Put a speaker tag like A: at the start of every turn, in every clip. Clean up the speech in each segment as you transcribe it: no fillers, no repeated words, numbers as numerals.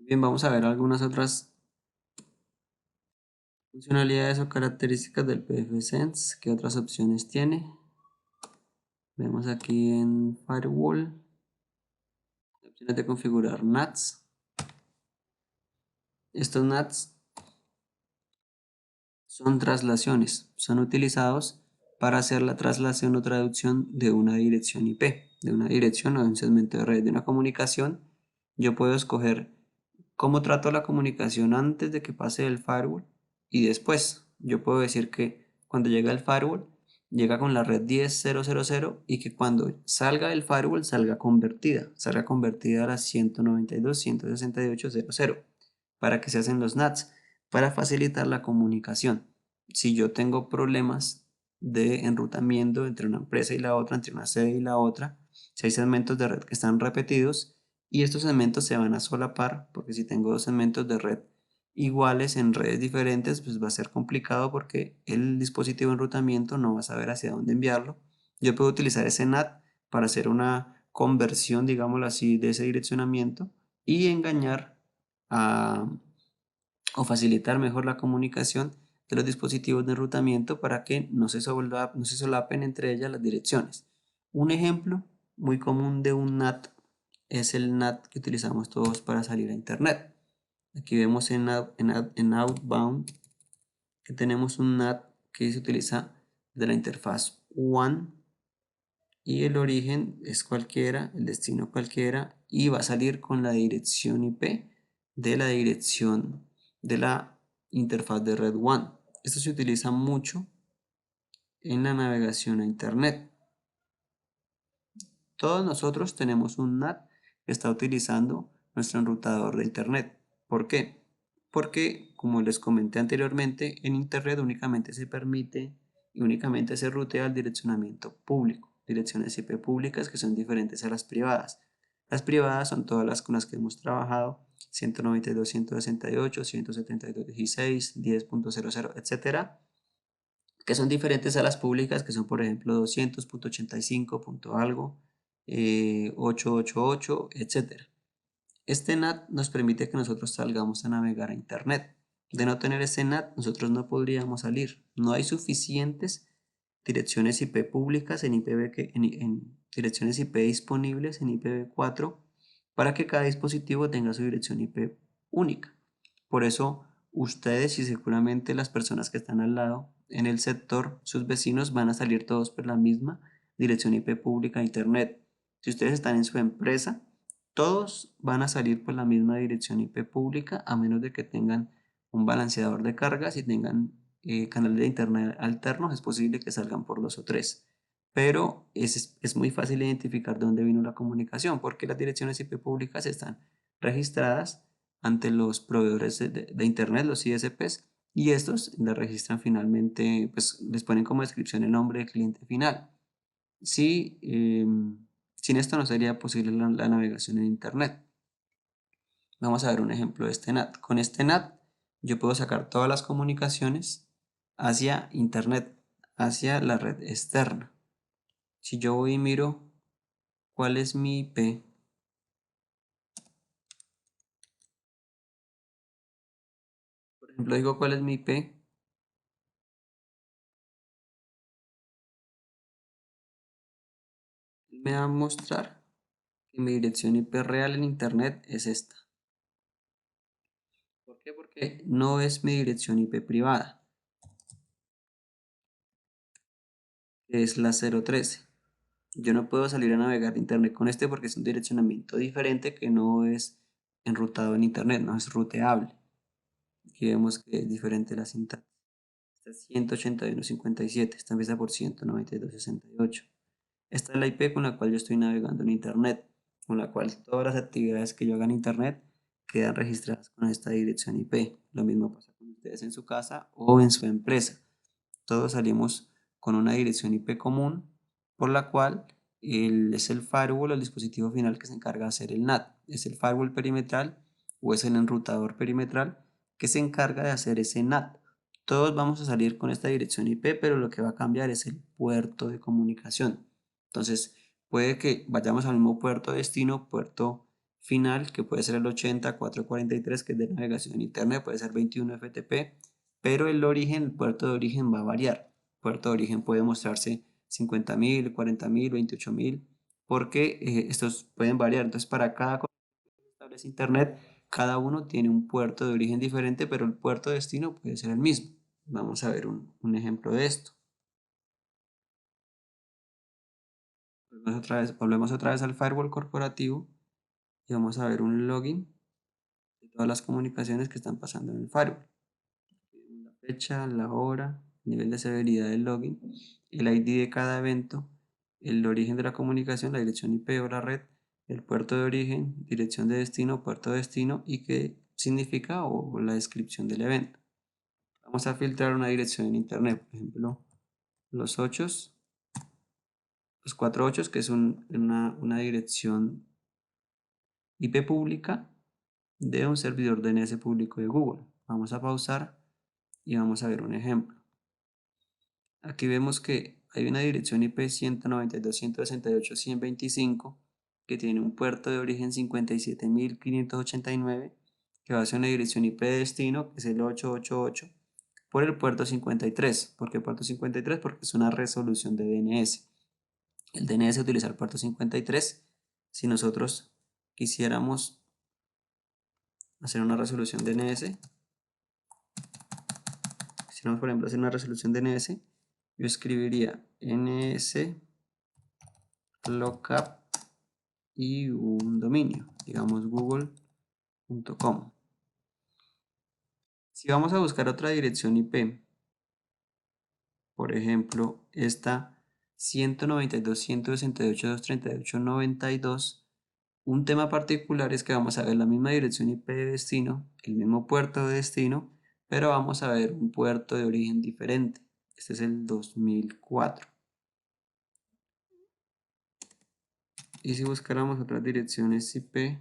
A: Bien, vamos a ver algunas otras funcionalidades o características del pfSense. ¿Qué otras opciones tiene? Vemos aquí en Firewall, opciones de configurar NATs. Estos NATs son traslaciones, son utilizados para hacer la traslación o traducción de una dirección IP, de una dirección o de un segmento de red, de una comunicación. Yo puedo escoger cómo trato la comunicación antes de que pase el firewall y después. Yo puedo decir que cuando llega el firewall, llega con la red 10.0.0.0 y que cuando salga del firewall salga convertida a la 192.168.0.0. ¿Para qué se hacen los NATs? Para facilitar la comunicación. Si yo tengo problemas de enrutamiento entre una empresa y la otra, entre una sede y la otra, si hay segmentos de red que están repetidos y estos segmentos se van a solapar, porque si tengo dos segmentos de red iguales en redes diferentes, pues va a ser complicado porque el dispositivo de enrutamiento no va a saber hacia dónde enviarlo. Yo puedo utilizar ese NAT para hacer una conversión, digámoslo así, de ese direccionamiento y engañar a, o facilitar mejor la comunicación de los dispositivos de enrutamiento para que no se solapen entre ellas las direcciones. Un ejemplo muy común de un NAT es el NAT que utilizamos todos para salir a Internet. Aquí vemos en Outbound que tenemos un NAT que se utiliza de la interfaz WAN y el origen es cualquiera, el destino cualquiera y va a salir con la dirección IP de la dirección de la interfaz de red WAN. Esto se utiliza mucho en la navegación a Internet. Todos nosotros tenemos un NAT que está utilizando nuestro enrutador de Internet. ¿Por qué? Porque, como les comenté anteriormente, en Internet únicamente se permite y únicamente se rutea el direccionamiento público, direcciones IP públicas que son diferentes a las privadas. Las privadas son todas las con las que hemos trabajado, 192.168, 172.16, 10.00, etcétera, que son diferentes a las públicas, que son por ejemplo 200.85. Algo, 888, etc. Este NAT nos permite que nosotros salgamos a navegar a Internet. De no tener este NAT, nosotros no podríamos salir. No hay suficientes direcciones IP públicas en direcciones IP disponibles en IPv4 para que cada dispositivo tenga su dirección IP única. Por eso ustedes y seguramente las personas que están al lado en el sector, sus vecinos van a salir todos por la misma dirección IP pública a Internet. Si ustedes están en su empresa, todos van a salir por la misma dirección IP pública a menos de que tengan un balanceador de cargas y tengan canales de internet alternos, es posible que salgan por dos o tres. Pero es muy fácil identificar de dónde vino la comunicación porque las direcciones IP públicas están registradas ante los proveedores de Internet, los ISPs, y estos le registran finalmente, pues les ponen como descripción el nombre del cliente final. Si, sin esto no sería posible la navegación en Internet. Vamos a ver un ejemplo de este NAT. Con este NAT yo puedo sacar todas las comunicaciones hacia Internet, hacia la red externa. Si yo voy y miro cuál es mi IP, por ejemplo digo cuál es mi IP, me va a mostrar que mi dirección IP real en Internet es esta. ¿Por qué? Porque no es mi dirección IP privada, que es la 013. Yo no puedo salir a navegar internet con este porque es un direccionamiento diferente que no es enrutado en internet, no es ruteable. Aquí vemos que es diferente la sintaxis. Esta es 181.57, esta empieza por 192.68. Esta es la IP con la cual yo estoy navegando en internet, con la cual todas las actividades que yo haga en internet quedan registradas con esta dirección IP. Lo mismo pasa con ustedes en su casa o en su empresa. Todos salimos con una dirección IP común por la cual es el firewall, el dispositivo final que se encarga de hacer el NAT. Es el firewall perimetral o es el enrutador perimetral que se encarga de hacer ese NAT. Todos vamos a salir con esta dirección IP, pero lo que va a cambiar es el puerto de comunicación. Entonces, puede que vayamos al mismo puerto destino, puerto final, que puede ser el 80.443, que es de navegación en internet, puede ser 21 FTP, pero el puerto de origen va a variar. El puerto de origen puede mostrarse 50.000, 40.000, 28.000, porque estos pueden variar. Entonces, para cada conexión que establece internet, cada uno tiene un puerto de origen diferente, pero el puerto de destino puede ser el mismo. Vamos a ver un ejemplo de esto. Volvemos otra vez al firewall corporativo y vamos a ver un login de todas las comunicaciones que están pasando en el firewall. La fecha, la hora, el nivel de severidad del login, el ID de cada evento, el origen de la comunicación, la dirección IP o la red, el puerto de origen, dirección de destino, puerto de destino y qué significa o la descripción del evento. Vamos a filtrar una dirección en internet, por ejemplo, los 4 ochos, que es una dirección IP pública de un servidor DNS público de Google. Vamos a pausar y vamos a ver un ejemplo. Aquí vemos que hay una dirección IP 192.168.125 que tiene un puerto de origen 57.589 que va a ser una dirección IP de destino, que es el 888, por el puerto 53. ¿Por qué puerto 53? Porque es una resolución de DNS. El DNS utiliza el puerto 53. Si nosotros quisiéramos hacer una resolución DNS, quisiéramos por ejemplo hacer una resolución DNS, yo escribiría ns lookup y un dominio, digamos google.com. Si vamos a buscar otra dirección IP, por ejemplo esta 192.168.238.92, un tema particular es que vamos a ver la misma dirección IP de destino, el mismo puerto de destino, pero vamos a ver un puerto de origen diferente. Este es el 2004. Y si buscáramos otras direcciones IP,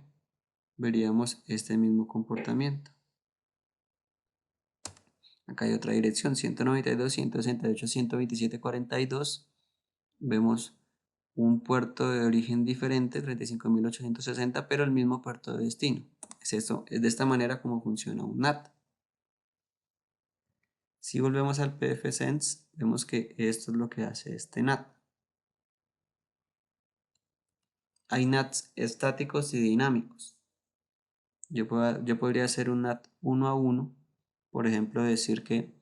A: veríamos este mismo comportamiento. Acá hay otra dirección, 192.168.127.42. Vemos un puerto de origen diferente, 35.860, pero el mismo puerto de destino. Es de esta manera como funciona un NAT. Si volvemos al pfSense, vemos que esto es lo que hace este NAT. Hay NATs estáticos y dinámicos. Yo podría hacer un NAT 1 a 1, por ejemplo, decir que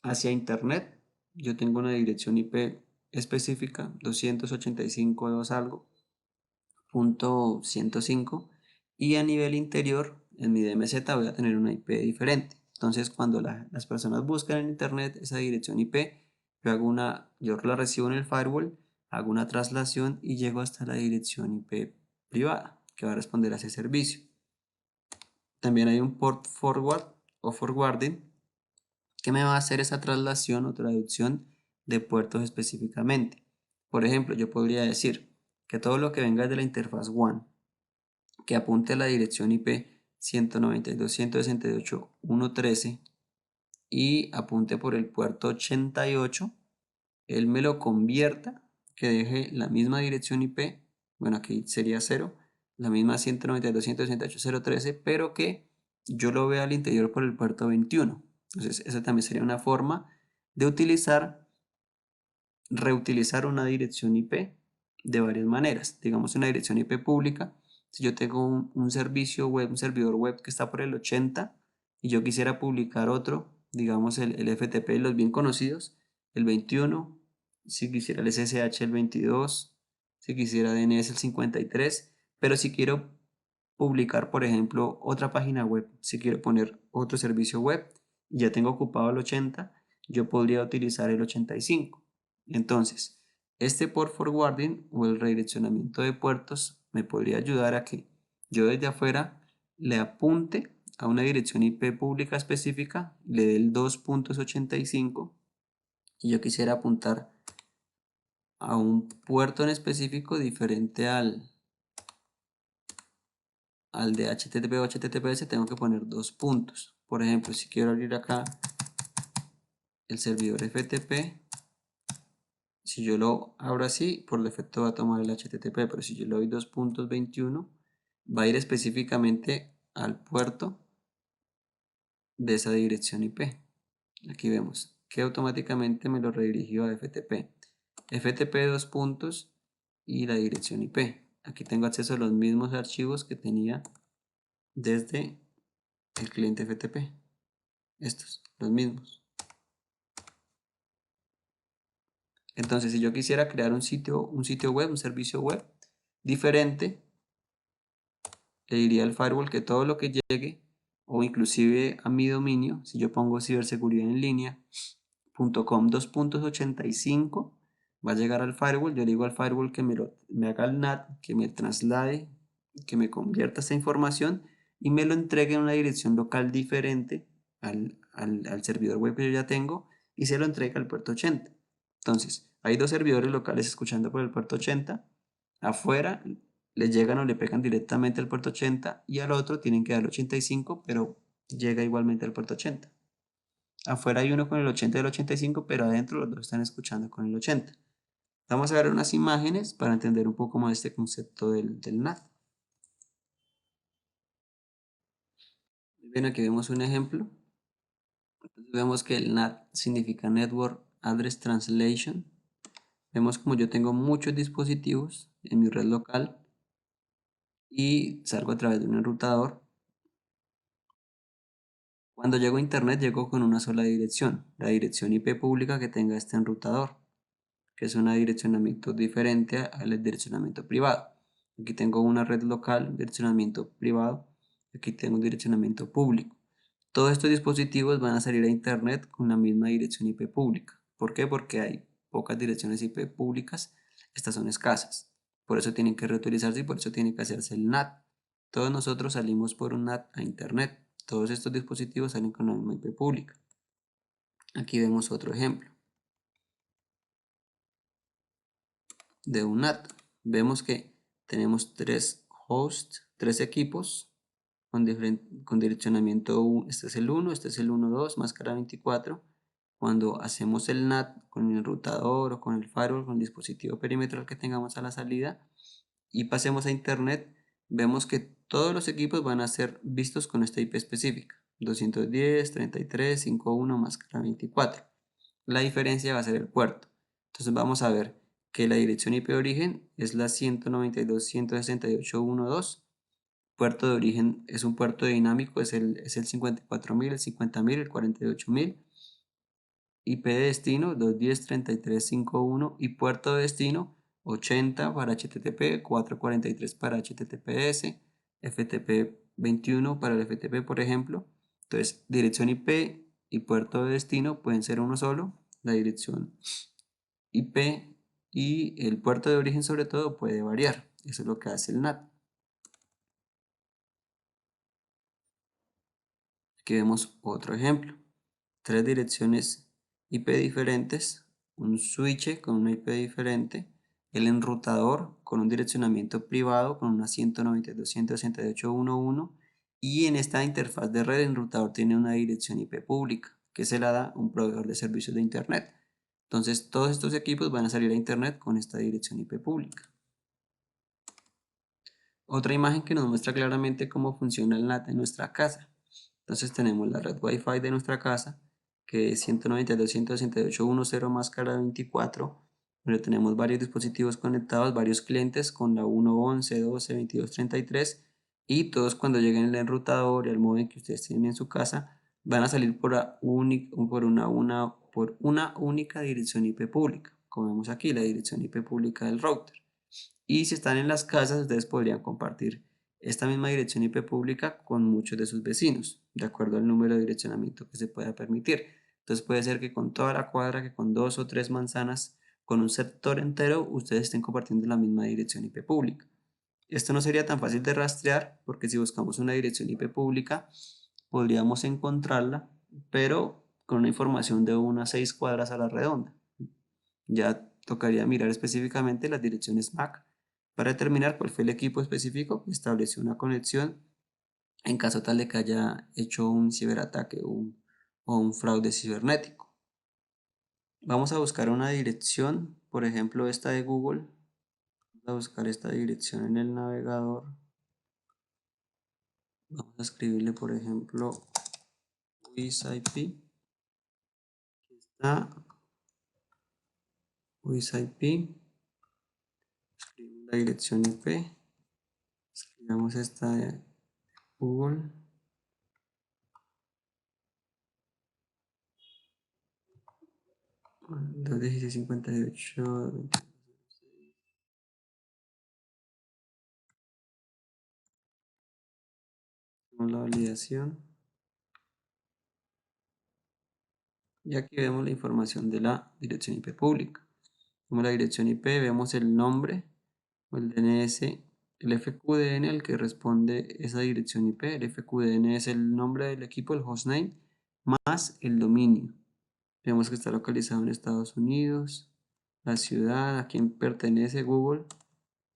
A: hacia internet yo tengo una dirección IP específica, 285.2 algo, punto 105, y a nivel interior, en mi DMZ voy a tener una IP diferente. Entonces, cuando las personas buscan en internet esa dirección IP, yo la recibo en el firewall, hago una traslación y llego hasta la dirección IP privada que va a responder a ese servicio. También hay un port forward o forwarding que me va a hacer esa traslación o traducción de puertos específicamente. Por ejemplo, yo podría decir que todo lo que venga de la interfaz WAN que apunte a la dirección IP 192.168.1.13 y apunte por el puerto 88, él me lo convierta, que deje la misma dirección IP, bueno, aquí sería 0, la misma 192.168.0.13, pero que yo lo vea al interior por el puerto 21. Entonces, esa también sería una forma de reutilizar una dirección IP de varias maneras. Digamos una dirección IP pública. Si yo tengo un servicio web, un servidor web que está por el 80 y yo quisiera publicar otro, digamos el FTP, los bien conocidos, el 21, si quisiera el SSH el 22, si quisiera DNS el 53, pero si quiero publicar, por ejemplo, otra página web, si quiero poner otro servicio web y ya tengo ocupado el 80, yo podría utilizar el 85. Entonces, este port forwarding o el redireccionamiento de puertos me podría ayudar a que yo desde afuera le apunte a una dirección IP pública específica, le dé el 2.85 y yo quisiera apuntar a un puerto en específico diferente al de HTTP o HTTPS, tengo que poner 2 puntos. Por ejemplo, si quiero abrir acá el servidor FTP, Si yo lo abro así, por defecto va a tomar el HTTP, pero si yo le doy 2.21, va a ir específicamente al puerto de esa dirección IP. Aquí vemos que automáticamente me lo redirigió a FTP. FTP dos puntos y la dirección IP. Aquí tengo acceso a los mismos archivos que tenía desde el cliente FTP. Estos, los mismos. Entonces, si yo quisiera crear un sitio web, un servicio web diferente, le diría al firewall que todo lo que llegue, o inclusive a mi dominio, si yo pongo ciberseguridad en línea, .com 2.85, va a llegar al firewall. Yo le digo al firewall que me haga el NAT, que me traslade, que me convierta esta información y me lo entregue en una dirección local diferente al servidor web que yo ya tengo y se lo entrega al puerto 80. Entonces, hay dos servidores locales escuchando por el puerto 80. Afuera le llegan o le pegan directamente al puerto 80 y al otro tienen que dar 85, pero llega igualmente al puerto 80. Afuera hay uno con el 80 y el 85, pero adentro los dos están escuchando con el 80. Vamos a ver unas imágenes para entender un poco más este concepto del NAT. Bien, aquí vemos un ejemplo. Entonces vemos que el NAT significa Network Address Translation. Vemos como yo tengo muchos dispositivos en mi red local y salgo a través de un enrutador. Cuando llego a internet llego con una sola dirección, la dirección IP pública que tenga este enrutador, que es un direccionamiento diferente al direccionamiento privado. Aquí tengo una red local, direccionamiento privado, aquí tengo un direccionamiento público. Todos estos dispositivos van a salir a internet con la misma dirección IP pública. ¿Por qué? Porque hay pocas direcciones IP públicas, estas son escasas. Por eso tienen que reutilizarse y por eso tiene que hacerse el NAT. Todos nosotros salimos por un NAT a internet. Todos estos dispositivos salen con la misma IP pública. Aquí vemos otro ejemplo de un NAT. Vemos que tenemos tres hosts, tres equipos con direccionamiento 1. Este es el 1, este es el 1.2, máscara 24. Cuando hacemos el NAT con el enrutador o con el firewall, con el dispositivo perimetral que tengamos a la salida y pasemos a internet, vemos que todos los equipos van a ser vistos con esta IP específica, 210.33.5.1 máscara 24. La diferencia va a ser el puerto. Entonces vamos a ver que la dirección IP de origen es la 192.168.1.2. Puerto de origen es un puerto dinámico, es el 54.000, el 50.000, el 48.000. IP de destino 210.33.5.1 y puerto de destino 80 para HTTP, 443 para HTTPS, FTP 21 para el FTP, por ejemplo. Entonces, dirección IP y puerto de destino pueden ser uno solo. La dirección IP y el puerto de origen sobre todo puede variar. Eso es lo que hace el NAT. Aquí vemos otro ejemplo. Tres direcciones IP diferentes, un switch con una IP diferente, el enrutador con un direccionamiento privado con una 192.168.1.1 y en esta interfaz de red el enrutador tiene una dirección IP pública que se la da un proveedor de servicios de internet. Entonces todos estos equipos van a salir a internet con esta dirección IP pública. Otra imagen que nos muestra claramente cómo funciona el NAT en nuestra casa. Entonces tenemos la red Wi-Fi de nuestra casa, que es 192.168.1.0 máscara 24, donde tenemos varios dispositivos conectados, varios clientes con la 1, 11, 12, 22, 33, y todos cuando lleguen el enrutador y al módem que ustedes tienen en su casa, van a salir por una única dirección IP pública, como vemos aquí, la dirección IP pública del router. Y si están en las casas, ustedes podrían compartir esta misma dirección IP pública con muchos de sus vecinos, de acuerdo al número de direccionamiento que se pueda permitir. Entonces puede ser que con toda la cuadra, que con 2 o 3 manzanas, con un sector entero, ustedes estén compartiendo la misma dirección IP pública. Esto no sería tan fácil de rastrear porque si buscamos una dirección IP pública, podríamos encontrarla, pero con una información de unas 6 cuadras a la redonda. Ya tocaría mirar específicamente las direcciones MAC para determinar cuál fue el equipo específico que estableció una conexión en caso tal de que haya hecho un ciberataque o un fraude cibernético. Vamos a buscar una dirección, por ejemplo esta de Google. Vamos a buscar esta dirección en el navegador. Vamos a escribirle, por ejemplo, WizIP. Está WizIP. Escribimos la dirección IP. Escribamos esta de Google. Dos 1658. La validación. Y aquí vemos la información de la dirección IP pública. Vemos la dirección IP, vemos el nombre o el DNS, el FQDN al que responde esa dirección IP. El FQDN es el nombre del equipo, el hostname, más el dominio. Vemos que está localizado en Estados Unidos, la ciudad, a quién pertenece Google,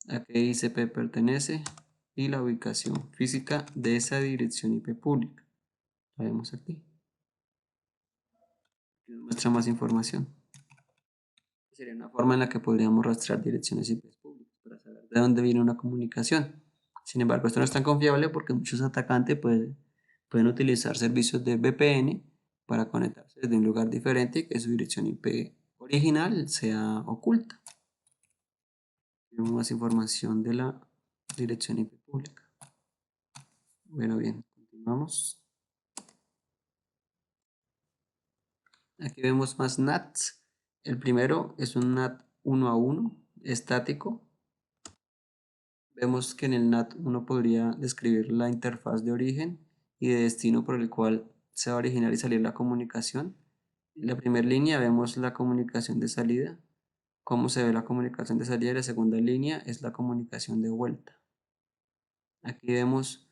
A: a qué ICP pertenece y la ubicación física de esa dirección IP pública. La vemos aquí. Aquí nos muestra más información. Sería una forma en la que podríamos rastrear direcciones IP públicas para saber de dónde viene una comunicación. Sin embargo, esto no es tan confiable porque muchos atacantes pueden utilizar servicios de VPN para conectarse desde un lugar diferente y que su dirección IP original sea oculta. Tenemos más información de la dirección IP pública. Bueno, bien, continuamos. Aquí vemos más NATs. El primero es un NAT 1 a 1 estático. Vemos que en el NAT uno podría describir la interfaz de origen y de destino por el cual se va a originar y salir la comunicación. En la primera línea vemos la comunicación de salida, cómo se ve la comunicación de salida, y la segunda línea es la comunicación de vuelta. Aquí vemos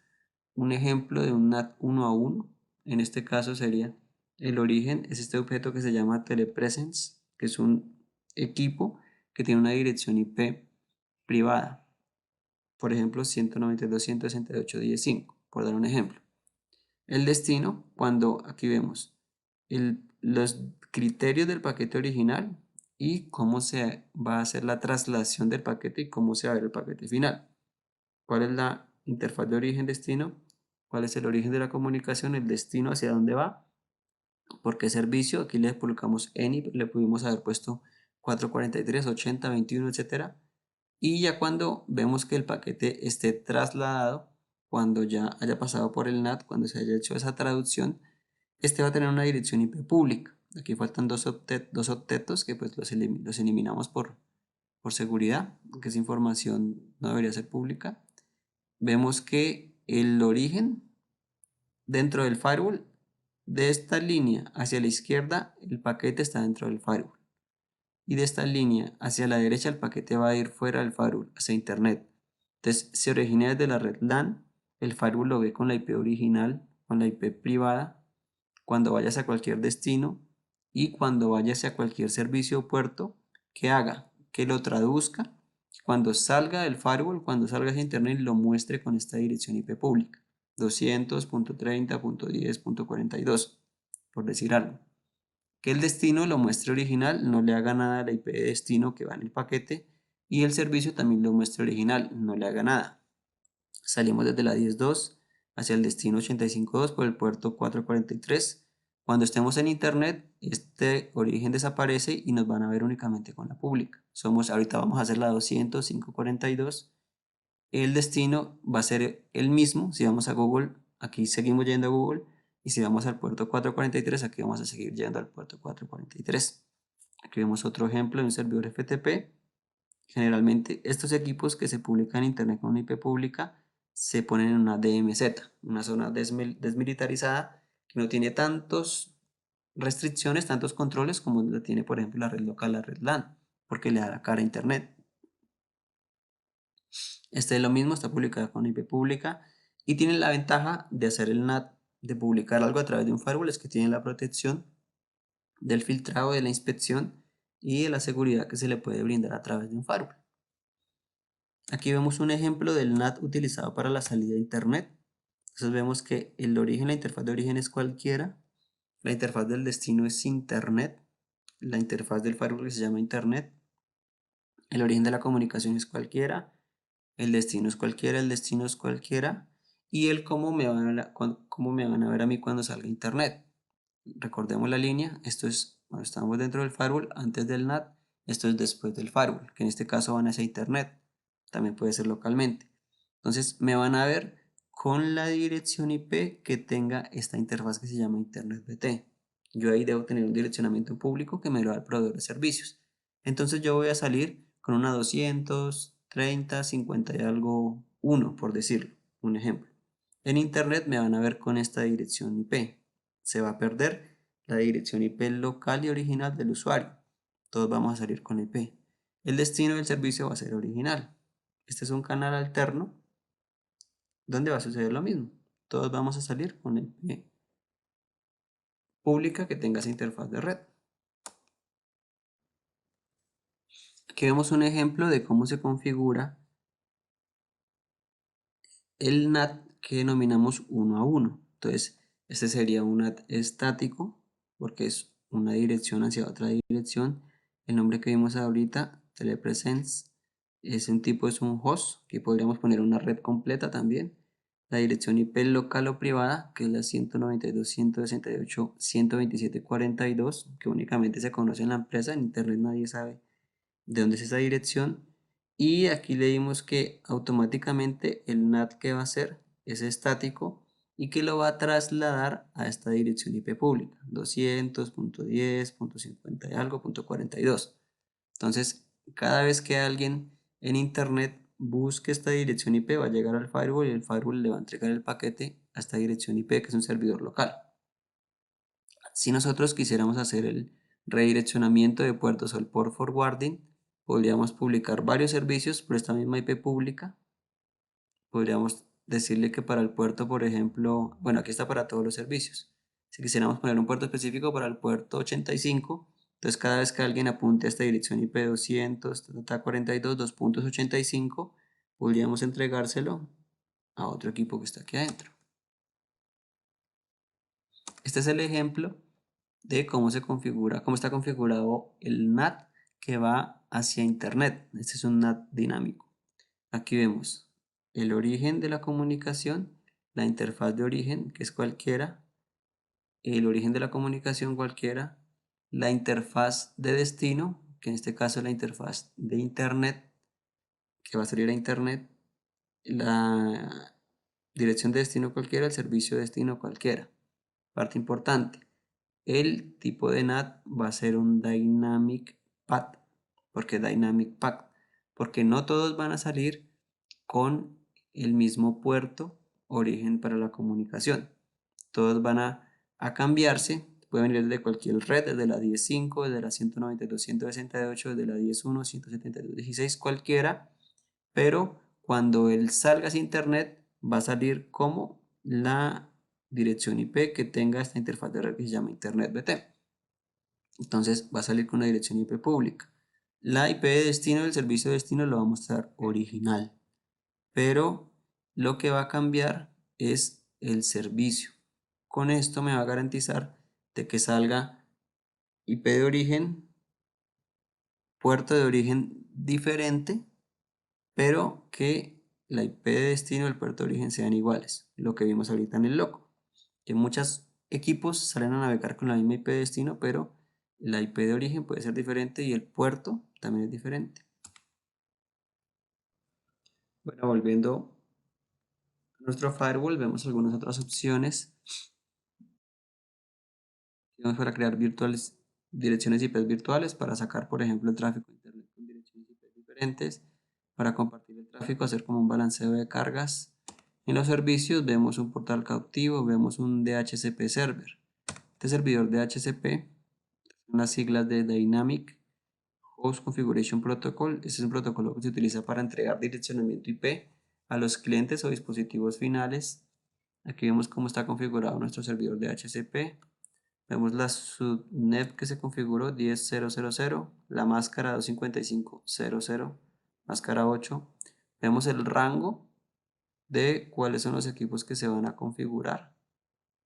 A: un ejemplo de un NAT 1 a 1. En este caso sería el origen, es este objeto que se llama telepresence, que es un equipo que tiene una dirección IP privada. Por ejemplo, 192.168.15, por dar un ejemplo. El destino, cuando aquí vemos los criterios del paquete original y cómo se va a hacer la traslación del paquete y cómo se va a ver el paquete final. ¿Cuál es la interfaz de origen-destino? ¿Cuál es el origen de la comunicación? El destino hacia dónde va. ¿Por qué servicio? Aquí le colocamos any, le pudimos haber puesto 443, 80, 21, etc. Y ya cuando vemos que el paquete esté trasladado, cuando ya haya pasado por el NAT, cuando se haya hecho esa traducción, este va a tener una dirección IP pública. Aquí faltan dos octetos que pues los eliminamos por seguridad, que esa información no debería ser pública. Vemos que el origen dentro del firewall, de esta línea hacia la izquierda, el paquete está dentro del firewall. Y de esta línea hacia la derecha el paquete va a ir fuera del firewall, hacia internet. Entonces se origina desde la red LAN, el firewall lo ve con la IP original, con la IP privada, cuando vayas a cualquier destino y cuando vayas a cualquier servicio o puerto, que haga, que lo traduzca, cuando salga del firewall, cuando salga hacia internet, lo muestre con esta dirección IP pública, 200.30.10.42, por decir algo. Que el destino lo muestre original, no le haga nada a la IP de destino que va en el paquete y el servicio también lo muestre original, no le haga nada. Salimos desde la 10.2 hacia el destino 85.2 por el puerto 443. Cuando estemos en internet, este origen desaparece y nos van a ver únicamente con la pública. Ahorita vamos a hacer la 200.542. El destino va a ser el mismo. Si vamos a Google, aquí seguimos yendo a Google. Y si vamos al puerto 443, aquí vamos a seguir yendo al puerto 443. Aquí vemos otro ejemplo de un servidor FTP. Generalmente estos equipos que se publican en internet con una IP pública se ponen en una DMZ, una zona desmilitarizada que no tiene tantas restricciones, tantos controles como la tiene por ejemplo la red local, la red LAN, porque le da la cara a internet. Este es lo mismo, está publicada con IP pública y tiene la ventaja de hacer el NAT, de publicar algo a través de un firewall, es que tiene la protección del filtrado, de la inspección y de la seguridad que se le puede brindar a través de un firewall. Aquí vemos un ejemplo del NAT utilizado para la salida de internet. Entonces vemos que el origen, la interfaz de origen es cualquiera, la interfaz del destino es internet la interfaz del firewall que se llama Internet, el origen de la comunicación es cualquiera, el destino es cualquiera, el destino es cualquiera, y el cómo me van a ver a mí cuando salga Internet. Recordemos la línea, esto es cuando estamos dentro del firewall, antes del NAT, esto es después del firewall, que en este caso van hacia Internet, también puede ser localmente. Entonces me van a ver con la dirección IP que tenga esta interfaz que se llama Internet BT. Yo ahí debo tener un direccionamiento público que me lo da el proveedor de servicios. Entonces yo voy a salir con una 230, 50 y algo 1, por decirlo, un ejemplo. En Internet me van a ver con esta dirección IP. Se va a perder la dirección IP local y original del usuario. Todos vamos a salir con IP. El destino del servicio va a ser original. Este es un canal alterno donde va a suceder lo mismo. Todos vamos a salir con IP pública que tenga esa interfaz de red. Aquí vemos un ejemplo de cómo se configura el NAT que denominamos 1 a 1. Entonces, este sería un NAT estático porque es una dirección hacia otra dirección. El nombre que vimos ahorita, telepresence, es un tipo, es un host, que podríamos poner una red completa también. La dirección IP local o privada, que es la 192.168.127.42, que únicamente se conoce en la empresa, en internet nadie sabe de dónde es esa dirección. Y aquí le dimos que automáticamente el NAT que va a hacer es estático y que lo va a trasladar a esta dirección IP pública, 200.10.50 y algo, .42. Entonces, cada vez que alguien en internet busque esta dirección IP, va a llegar al firewall y el firewall le va a entregar el paquete a esta dirección IP, que es un servidor local. Si nosotros quisiéramos hacer el redireccionamiento de puertos o el port forwarding, podríamos publicar varios servicios por esta misma IP pública. Podríamos decirle que para el puerto, por ejemplo, bueno, aquí está para todos los servicios. Si quisiéramos poner un puerto específico para el puerto 85, entonces cada vez que alguien apunte a esta dirección IP 200.42.2.85, podríamos entregárselo a otro equipo que está aquí adentro. Este es el ejemplo de cómo se configura, cómo está configurado el NAT que va hacia Internet. Este es un NAT dinámico. Aquí vemos el origen de la comunicación, la interfaz de origen, que es cualquiera, el origen de la comunicación cualquiera, la interfaz de destino, que en este caso es la interfaz de Internet, que va a salir a Internet, la dirección de destino cualquiera, el servicio de destino cualquiera. Parte importante, el tipo de NAT va a ser un Dynamic Path. ¿Por qué Dynamic Path? Porque no todos van a salir con el mismo puerto origen para la comunicación. Todos van a cambiarse. Pueden venir desde cualquier red, desde la 10.5, desde la 192.168, desde la 10.1, 172.16, cualquiera. Pero cuando él salga hacia internet, va a salir como la dirección IP que tenga esta interfaz de red que se llama Internet BT. Entonces va a salir con una dirección IP pública. La IP de destino del servicio de destino lo va a mostrar original, pero lo que va a cambiar es el servicio. Con esto me va a garantizar de que salga IP de origen, puerto de origen diferente, pero que la IP de destino y el puerto de origen sean iguales. Lo que vimos ahorita en el loco, que muchos equipos salen a navegar con la misma IP de destino, pero la IP de origen puede ser diferente y el puerto también es diferente. Bueno, volviendo a nuestro firewall, vemos algunas otras opciones. Tenemos para crear direcciones IP virtuales, para sacar, por ejemplo, el tráfico de internet con direcciones IP diferentes, para compartir el tráfico, hacer como un balanceo de cargas. En los servicios vemos un portal cautivo, vemos un DHCP server. Este servidor DHCP son las siglas de Dynamic Host Configuration Protocol. Este es un protocolo que se utiliza para entregar direccionamiento IP a los clientes o dispositivos finales. Aquí vemos cómo está configurado nuestro servidor DHCP. Vemos la subnet que se configuró 10.0.0.0, la máscara 255.0.0, máscara 8. Vemos el rango de cuáles son los equipos que se van a configurar.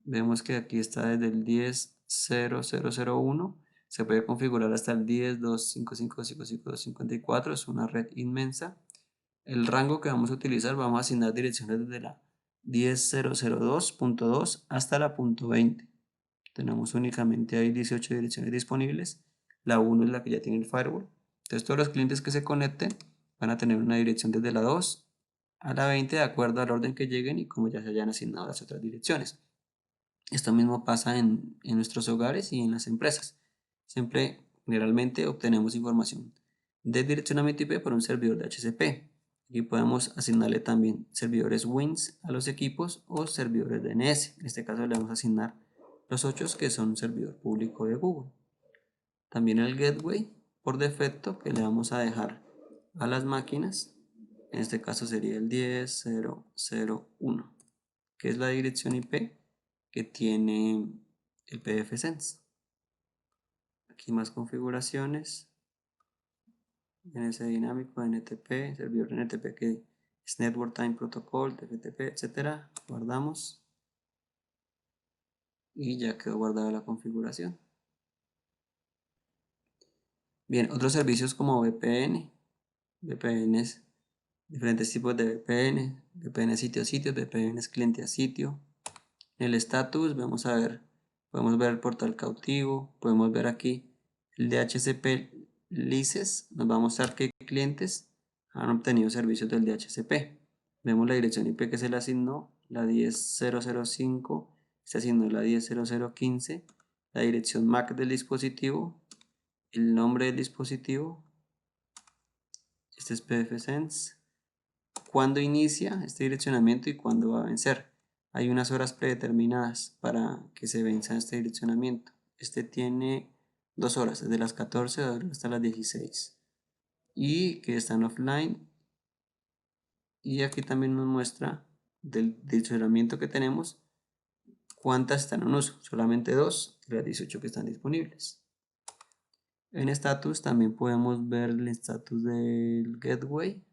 A: Vemos que aquí está desde el 10.0.0.1 Se puede configurar hasta el 10.255.254, es una red inmensa. El rango que vamos a utilizar, vamos a asignar direcciones desde la 10.002.2 hasta la punto .20. Tenemos únicamente ahí 18 direcciones disponibles. La 1 es la que ya tiene el firewall. Entonces todos los clientes que se conecten van a tener una dirección desde la 2 a la 20 de acuerdo al orden que lleguen y como ya se hayan asignado las otras direcciones. Esto mismo pasa en nuestros hogares y en las empresas. Siempre, generalmente, obtenemos información de direccionamiento IP por un servidor de HCP. Aquí podemos asignarle también servidores WINS a los equipos o servidores DNS. En este caso le vamos a asignar los 8 que son un servidor público de Google. También el gateway por defecto que le vamos a dejar a las máquinas. En este caso sería el 10.0.0.1, que es la dirección IP que tiene el pfSense. Aquí más configuraciones. DNS dinámico, NTP, servidor NTP que es Network Time Protocol, TFTP, etcétera. Guardamos y ya quedó guardada la configuración. Bien, otros servicios como VPN, VPNs, diferentes tipos de VPN, VPN sitio a sitio, VPNs cliente a sitio. En el estatus vamos a ver, podemos ver el portal cautivo, podemos ver aquí el DHCP Lices, nos va a mostrar qué clientes han obtenido servicios del DHCP. Vemos la dirección IP que se le asignó, la 10.005, se asignó la 10.0015, la dirección MAC del dispositivo, el nombre del dispositivo, este es pfSense, cuándo inicia este direccionamiento y cuándo va a vencer. Hay unas horas predeterminadas para que se venza este direccionamiento. Este tiene 2 horas, desde las 14 hasta las 16. Y que están offline. Y aquí también nos muestra del direccionamiento que tenemos cuántas están en uso. Solamente 2 de las 18 que están disponibles. En status también podemos ver el status del gateway.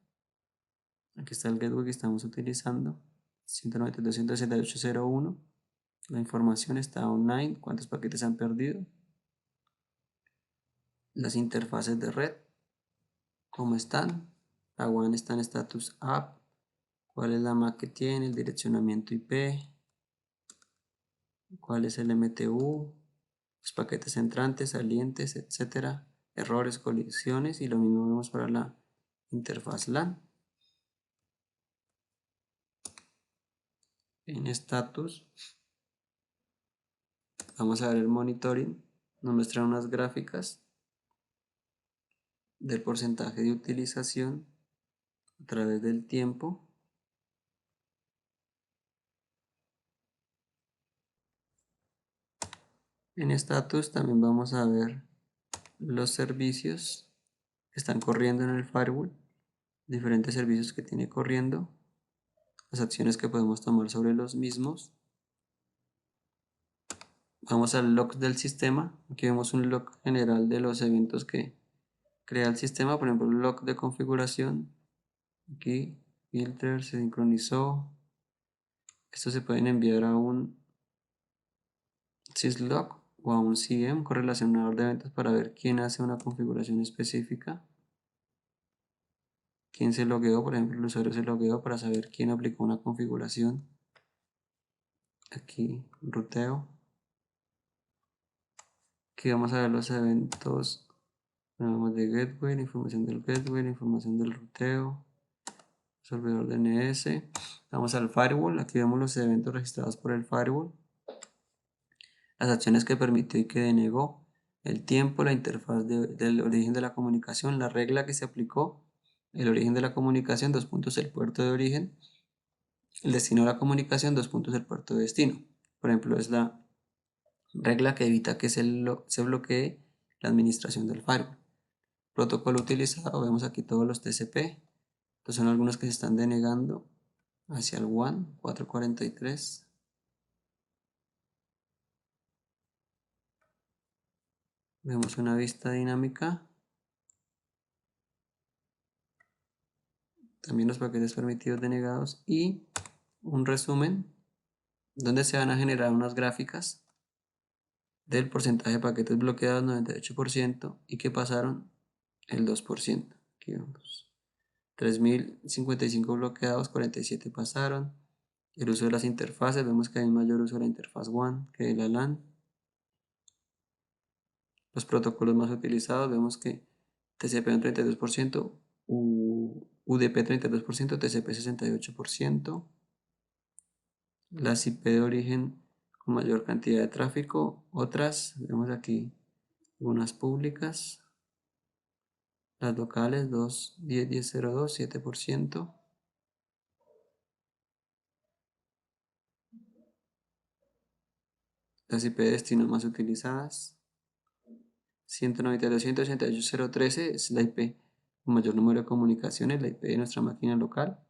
A: Aquí está el gateway que estamos utilizando. 192.168.0.1. La información está online, cuántos paquetes han perdido. Las interfaces de red, cómo están. La WAN está en status app. Cuál es la MAC que tiene, el direccionamiento IP. Cuál es el MTU. Los paquetes entrantes, salientes, etcétera. Errores, colisiones y lo mismo vemos para la interfaz LAN. En status vamos a ver el monitoring. Nos muestra unas gráficas del porcentaje de utilización a través del tiempo. En status también vamos a ver los servicios que están corriendo en el firewall, diferentes servicios que tiene corriendo, las acciones que podemos tomar sobre los mismos. Vamos al log del sistema. Aquí vemos un log general de los eventos que crea el sistema, por ejemplo el log de configuración. Aquí filter se sincronizó. Estos se pueden enviar a un syslog o a un CM, correlacionador de eventos, para ver quién hace una configuración específica, quién se logueó, por ejemplo el usuario se logueó para saber quién aplicó una configuración. Aquí ruteo. Aquí vamos a ver los eventos, vamos de gateway, la información del gateway, la información del ruteo, servidor DNS. Vamos al firewall, aquí vemos los eventos registrados por el firewall, las acciones que permitió y que denegó, el tiempo, la interfaz del origen de la comunicación, la regla que se aplicó, el origen de la comunicación, 2 puntos el puerto de origen, el destino de la comunicación, 2 puntos el puerto de destino. Por ejemplo, es la regla que evita que se bloquee la administración del firewall. Protocolo utilizado, vemos aquí todos los TCP, estos son algunos que se están denegando hacia el WAN 443. Vemos una vista dinámica, también los paquetes permitidos denegados y un resumen donde se van a generar unas gráficas del porcentaje de paquetes bloqueados, 98%, y que pasaron el 2%. Aquí vamos. 3055 bloqueados, 47 pasaron. El uso de las interfaces, vemos que hay un mayor uso de la interfaz WAN que de la LAN. Los protocolos más utilizados, vemos que TCP un 32%, UDP 32%, TCP 68%. Las IP de origen con mayor cantidad de tráfico, otras, vemos aquí algunas públicas. Las locales 2.10.10.02, 7%. Las IP de destino más utilizadas. 192.168.013 es la IP con mayor número de comunicaciones, la IP de nuestra máquina local.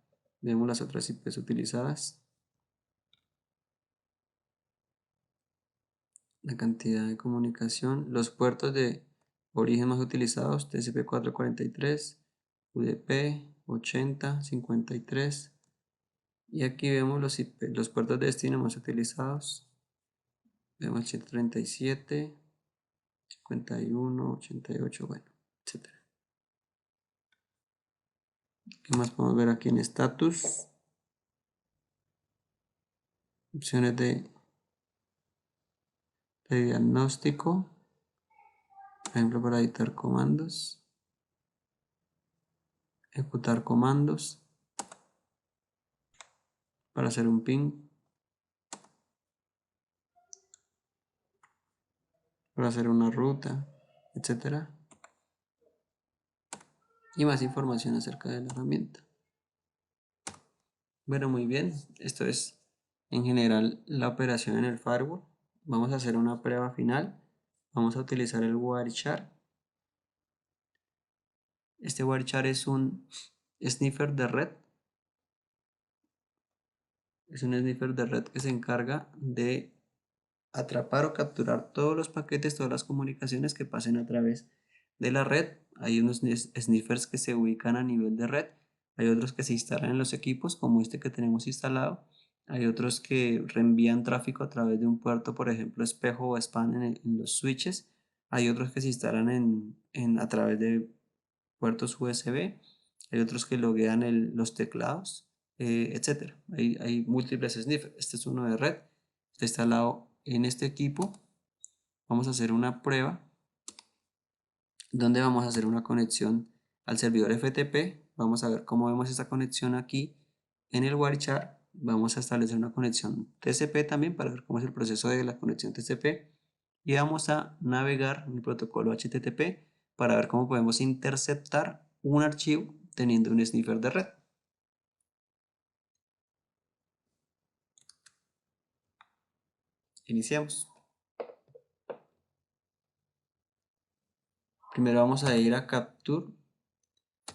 A: Vemos las otras IPs utilizadas. La cantidad de comunicación. Los puertos de origen más utilizados, TCP 443, UDP 80, 53. Y aquí vemos los puertos de destino más utilizados. Vemos 137, 51, 88, bueno, etc. ¿Qué más podemos ver aquí en status? Opciones de diagnóstico, por ejemplo, para editar comandos, ejecutar comandos, para hacer un ping, para hacer una ruta, etc. Y más información acerca de la herramienta. Bueno, muy bien, esto es en general la operación en el firewall. Vamos a hacer una prueba final. Vamos a utilizar el Wireshark. Este Wireshark es un sniffer de red. Es un sniffer de red que se encarga de atrapar o capturar todos los paquetes, todas las comunicaciones que pasen a través de la red. Hay unos sniffers que se ubican a nivel de red, hay otros que se instalan en los equipos como este que tenemos instalado, hay otros que reenvían tráfico a través de un puerto, por ejemplo espejo o span en los switches, hay otros que se instalan a través de puertos USB, hay otros que loguean los teclados, etc. Hay múltiples sniffers. Este es uno de red, está instalado en este equipo. Vamos a hacer una prueba donde vamos a hacer una conexión al servidor FTP. Vamos a ver cómo vemos esa conexión aquí en el Wireshark. Vamos a establecer una conexión TCP también para ver cómo es el proceso de la conexión TCP. Y vamos a navegar en el protocolo HTTP para ver cómo podemos interceptar un archivo teniendo un sniffer de red. Iniciamos. Primero vamos a ir a Capture,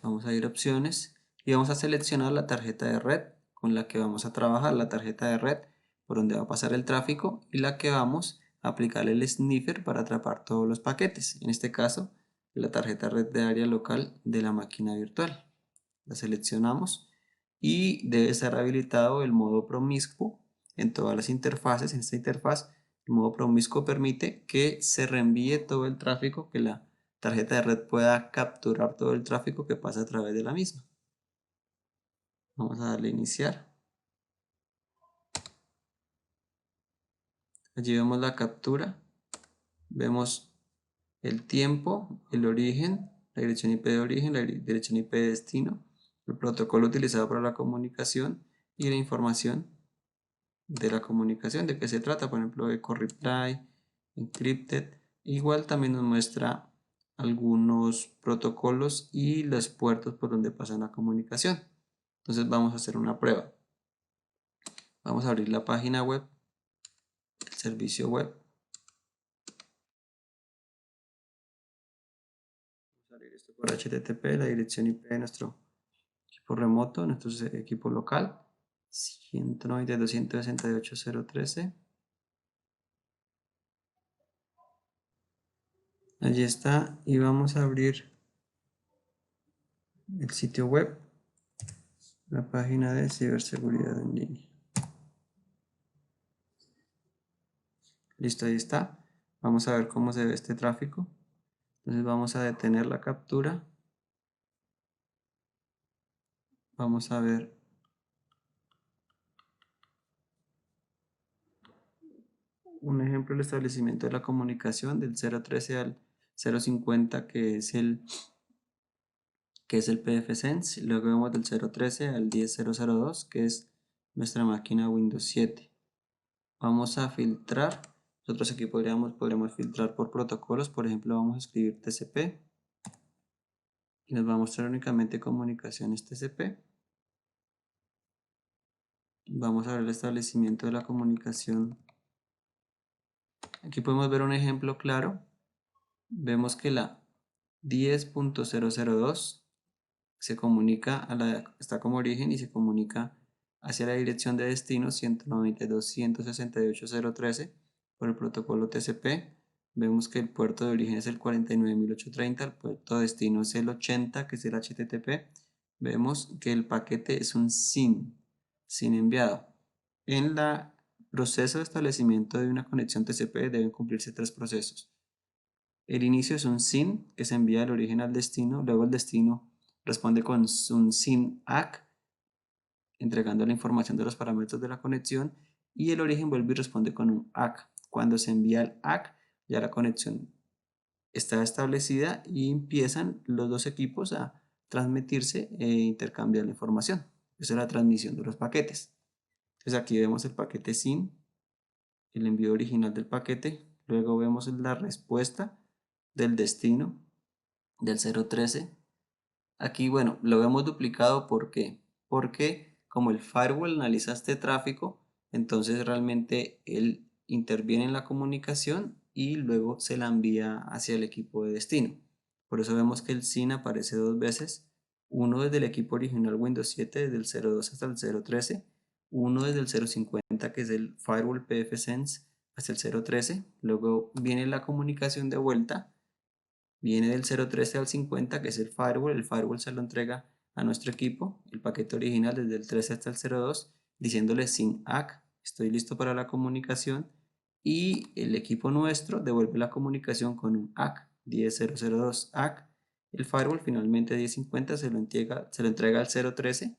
A: vamos a ir a opciones y vamos a seleccionar la tarjeta de red con la que vamos a trabajar, la tarjeta de red por donde va a pasar el tráfico y la que vamos a aplicar el sniffer para atrapar todos los paquetes. En este caso, la tarjeta red de área local de la máquina virtual. La seleccionamos y debe estar habilitado el modo promiscuo en todas las interfaces. En esta interfaz, el modo promiscuo permite que se reenvíe todo el tráfico, que la tarjeta de red pueda capturar todo el tráfico que pasa a través de la misma. Vamos a darle a iniciar. Allí vemos la captura, vemos el tiempo, el origen, la dirección IP de origen, la dirección IP de destino, el protocolo utilizado para la comunicación y la información de la comunicación, de qué se trata, por ejemplo, Echo Reply, Encrypted. Igual también nos muestra algunos protocolos y los puertos por donde pasa la comunicación. Entonces vamos a hacer una prueba. Vamos a abrir la página web, el servicio web. Vamos a abrir esto por HTTP, la dirección IP de nuestro equipo remoto, nuestro equipo local, 192.168.013. Allí está y vamos a abrir el sitio web, la página de ciberseguridad en línea. Listo, ahí está. Vamos a ver cómo se ve este tráfico. Entonces vamos a detener la captura. Vamos a ver un ejemplo del establecimiento de la comunicación del 013 al 050 que es el PFSense, y luego vemos del 013 al 10002 que es nuestra máquina Windows 7. Vamos a filtrar. Nosotros aquí podríamos filtrar por protocolos. Por ejemplo, vamos a escribir TCP y nos va a mostrar únicamente comunicaciones TCP. Vamos a ver el establecimiento de la comunicación. Aquí podemos ver un ejemplo claro. Vemos que la 10.002 se comunica está como origen y se comunica hacia la dirección de destino 192.168.013 por el protocolo TCP. Vemos que el puerto de origen es el 49.830, el puerto de destino es el 80, que es el HTTP. Vemos que el paquete es un SYN enviado. En el proceso de establecimiento de una conexión TCP deben cumplirse tres procesos. El inicio es un SYN que se envía del origen al destino, luego el destino responde con un SYN ACK, entregando la información de los parámetros de la conexión, y el origen vuelve y responde con un ACK. Cuando se envía el ACK, ya la conexión está establecida y empiezan los dos equipos a transmitirse e intercambiar la información. Esa es la transmisión de los paquetes. Entonces aquí vemos el paquete SYN, el envío original del paquete, luego vemos la respuesta del destino del 013. Aquí, bueno, lo vemos duplicado. ¿Por qué? Porque como el firewall analiza este tráfico, entonces realmente él interviene en la comunicación y luego se la envía hacia el equipo de destino. Por eso vemos que el SYN aparece dos veces, uno desde el equipo original Windows 7, desde el 02 hasta el 013, uno desde el 050, que es el firewall pfSense, hasta el 013, luego viene la comunicación de vuelta. Viene del 013 al 50, que es el firewall se lo entrega a nuestro equipo, el paquete original desde el 13 hasta el 02, diciéndole SYN ACK, estoy listo para la comunicación, y el equipo nuestro devuelve la comunicación con un ACK, 10002 ACK. El firewall finalmente 1050 se lo entrega al 013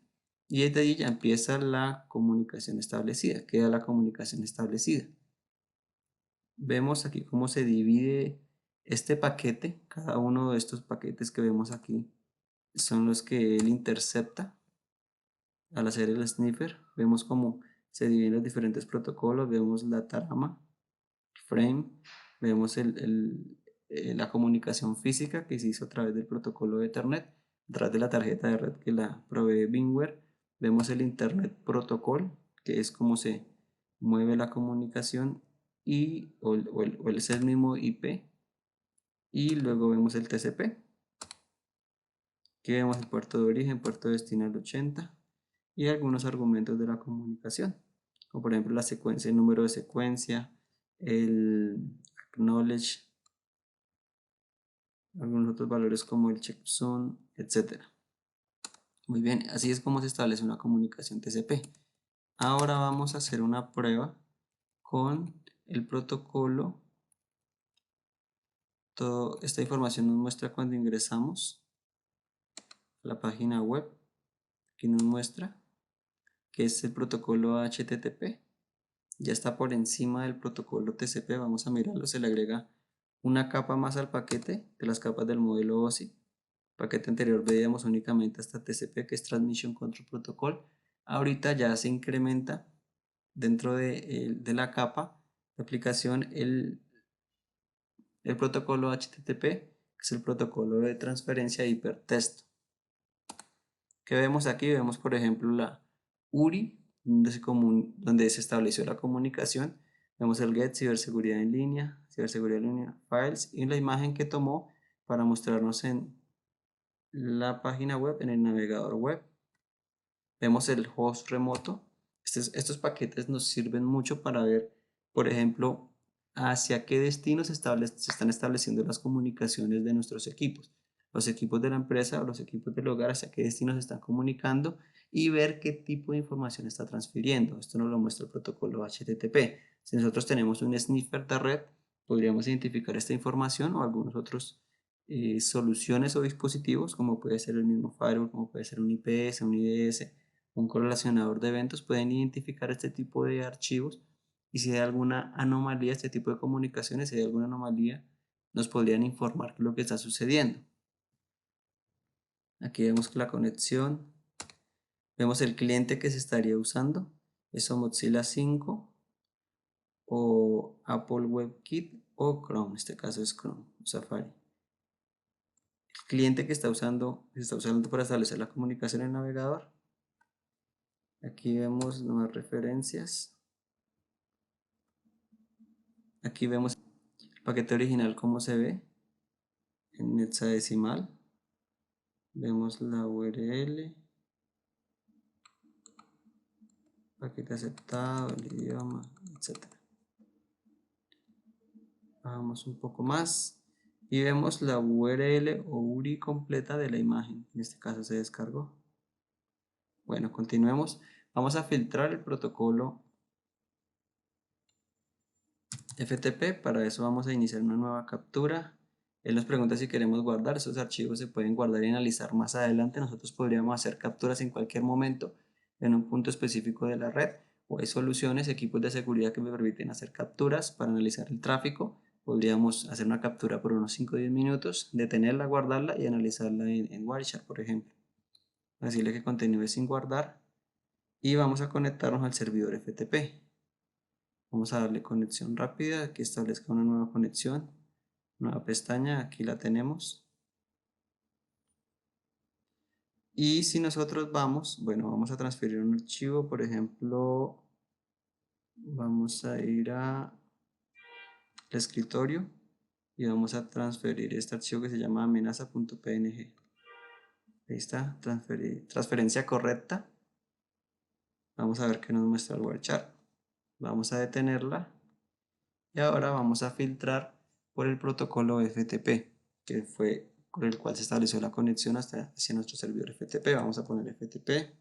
A: y desde allí ya empieza la comunicación establecida, queda la comunicación establecida. Vemos aquí cómo se divide este paquete. Cada uno de estos paquetes que vemos aquí son los que él intercepta al hacer el sniffer. Vemos cómo se dividen los diferentes protocolos. Vemos la tarama, frame, vemos la comunicación física que se hizo a través del protocolo de Ethernet, a través de la tarjeta de red que la provee VMware. Vemos el Internet Protocol, que es cómo se mueve la comunicación, o es el mismo IP. Y luego vemos el TCP. Aquí vemos el puerto de origen, puerto de destino al 80 y algunos argumentos de la comunicación, como por ejemplo la secuencia, el número de secuencia, el acknowledge, algunos otros valores como el checksum, etc. Muy bien, así es como se establece una comunicación TCP. Ahora vamos a hacer una prueba con el protocolo. Toda esta información nos muestra cuando ingresamos a la página web. Aquí nos muestra que es el protocolo HTTP. Ya está por encima del protocolo TCP. Vamos a mirarlo. Se le agrega una capa más al paquete de las capas del modelo OSI. El paquete anterior veíamos únicamente hasta TCP, que es Transmission Control Protocol. Ahorita ya se incrementa dentro de la capa de aplicación el protocolo HTTP, que es el protocolo de transferencia de hipertexto. ¿Qué vemos aquí? Vemos, por ejemplo, la URI, donde se estableció la comunicación. Vemos el GET, ciberseguridad en línea, files, y la imagen que tomó para mostrarnos en la página web, en el navegador web. Vemos el host remoto. Estos paquetes nos sirven mucho para ver, por ejemplo, hacia qué destino se están estableciendo las comunicaciones de nuestros equipos. Los equipos de la empresa o los equipos del hogar, hacia qué destino se están comunicando y ver qué tipo de información está transfiriendo. Esto nos lo muestra el protocolo HTTP. Si nosotros tenemos un sniffer de red, podríamos identificar esta información o algunos otros soluciones o dispositivos, como puede ser el mismo firewall, como puede ser un IPS, un IDS, un correlacionador de eventos, pueden identificar este tipo de archivos y si hay alguna anomalía, este tipo de comunicaciones, si hay alguna anomalía, nos podrían informar lo que está sucediendo. Aquí vemos la conexión, vemos el cliente que se estaría usando, es Mozilla 5 o Apple WebKit o Chrome, en este caso es Chrome, Safari. El cliente que se está usando para establecer la comunicación en el navegador. Aquí vemos nuevas referencias. Aquí vemos el paquete original como se ve en hexadecimal. Vemos la URL, paquete aceptado, el idioma, etc. Bajamos un poco más y vemos la URL o URI completa de la imagen. En este caso se descargó. Bueno, continuemos. Vamos a filtrar el protocolo FTP. Para eso vamos a iniciar una nueva captura. Él nos pregunta si queremos guardar. Esos archivos se pueden guardar y analizar más adelante. Nosotros podríamos hacer capturas en cualquier momento en un punto específico de la red. O hay soluciones, equipos de seguridad que me permiten hacer capturas para analizar el tráfico. Podríamos hacer una captura por unos 5 o 10 minutos, detenerla, guardarla y analizarla en Wireshark, por ejemplo. Decirle que continúe sin guardar y vamos a conectarnos al servidor FTP. Vamos a darle conexión rápida, aquí establezca una nueva conexión, nueva pestaña, aquí la tenemos. Y si nosotros vamos, bueno, vamos a transferir un archivo, por ejemplo, vamos a ir al escritorio y vamos a transferir este archivo que se llama amenaza.png. Ahí está, transferencia correcta. Vamos a ver qué nos muestra el Wireshark. Vamos a detenerla y ahora vamos a filtrar por el protocolo FTP, que fue con el cual se estableció la conexión hacia nuestro servidor FTP. Vamos a poner FTP,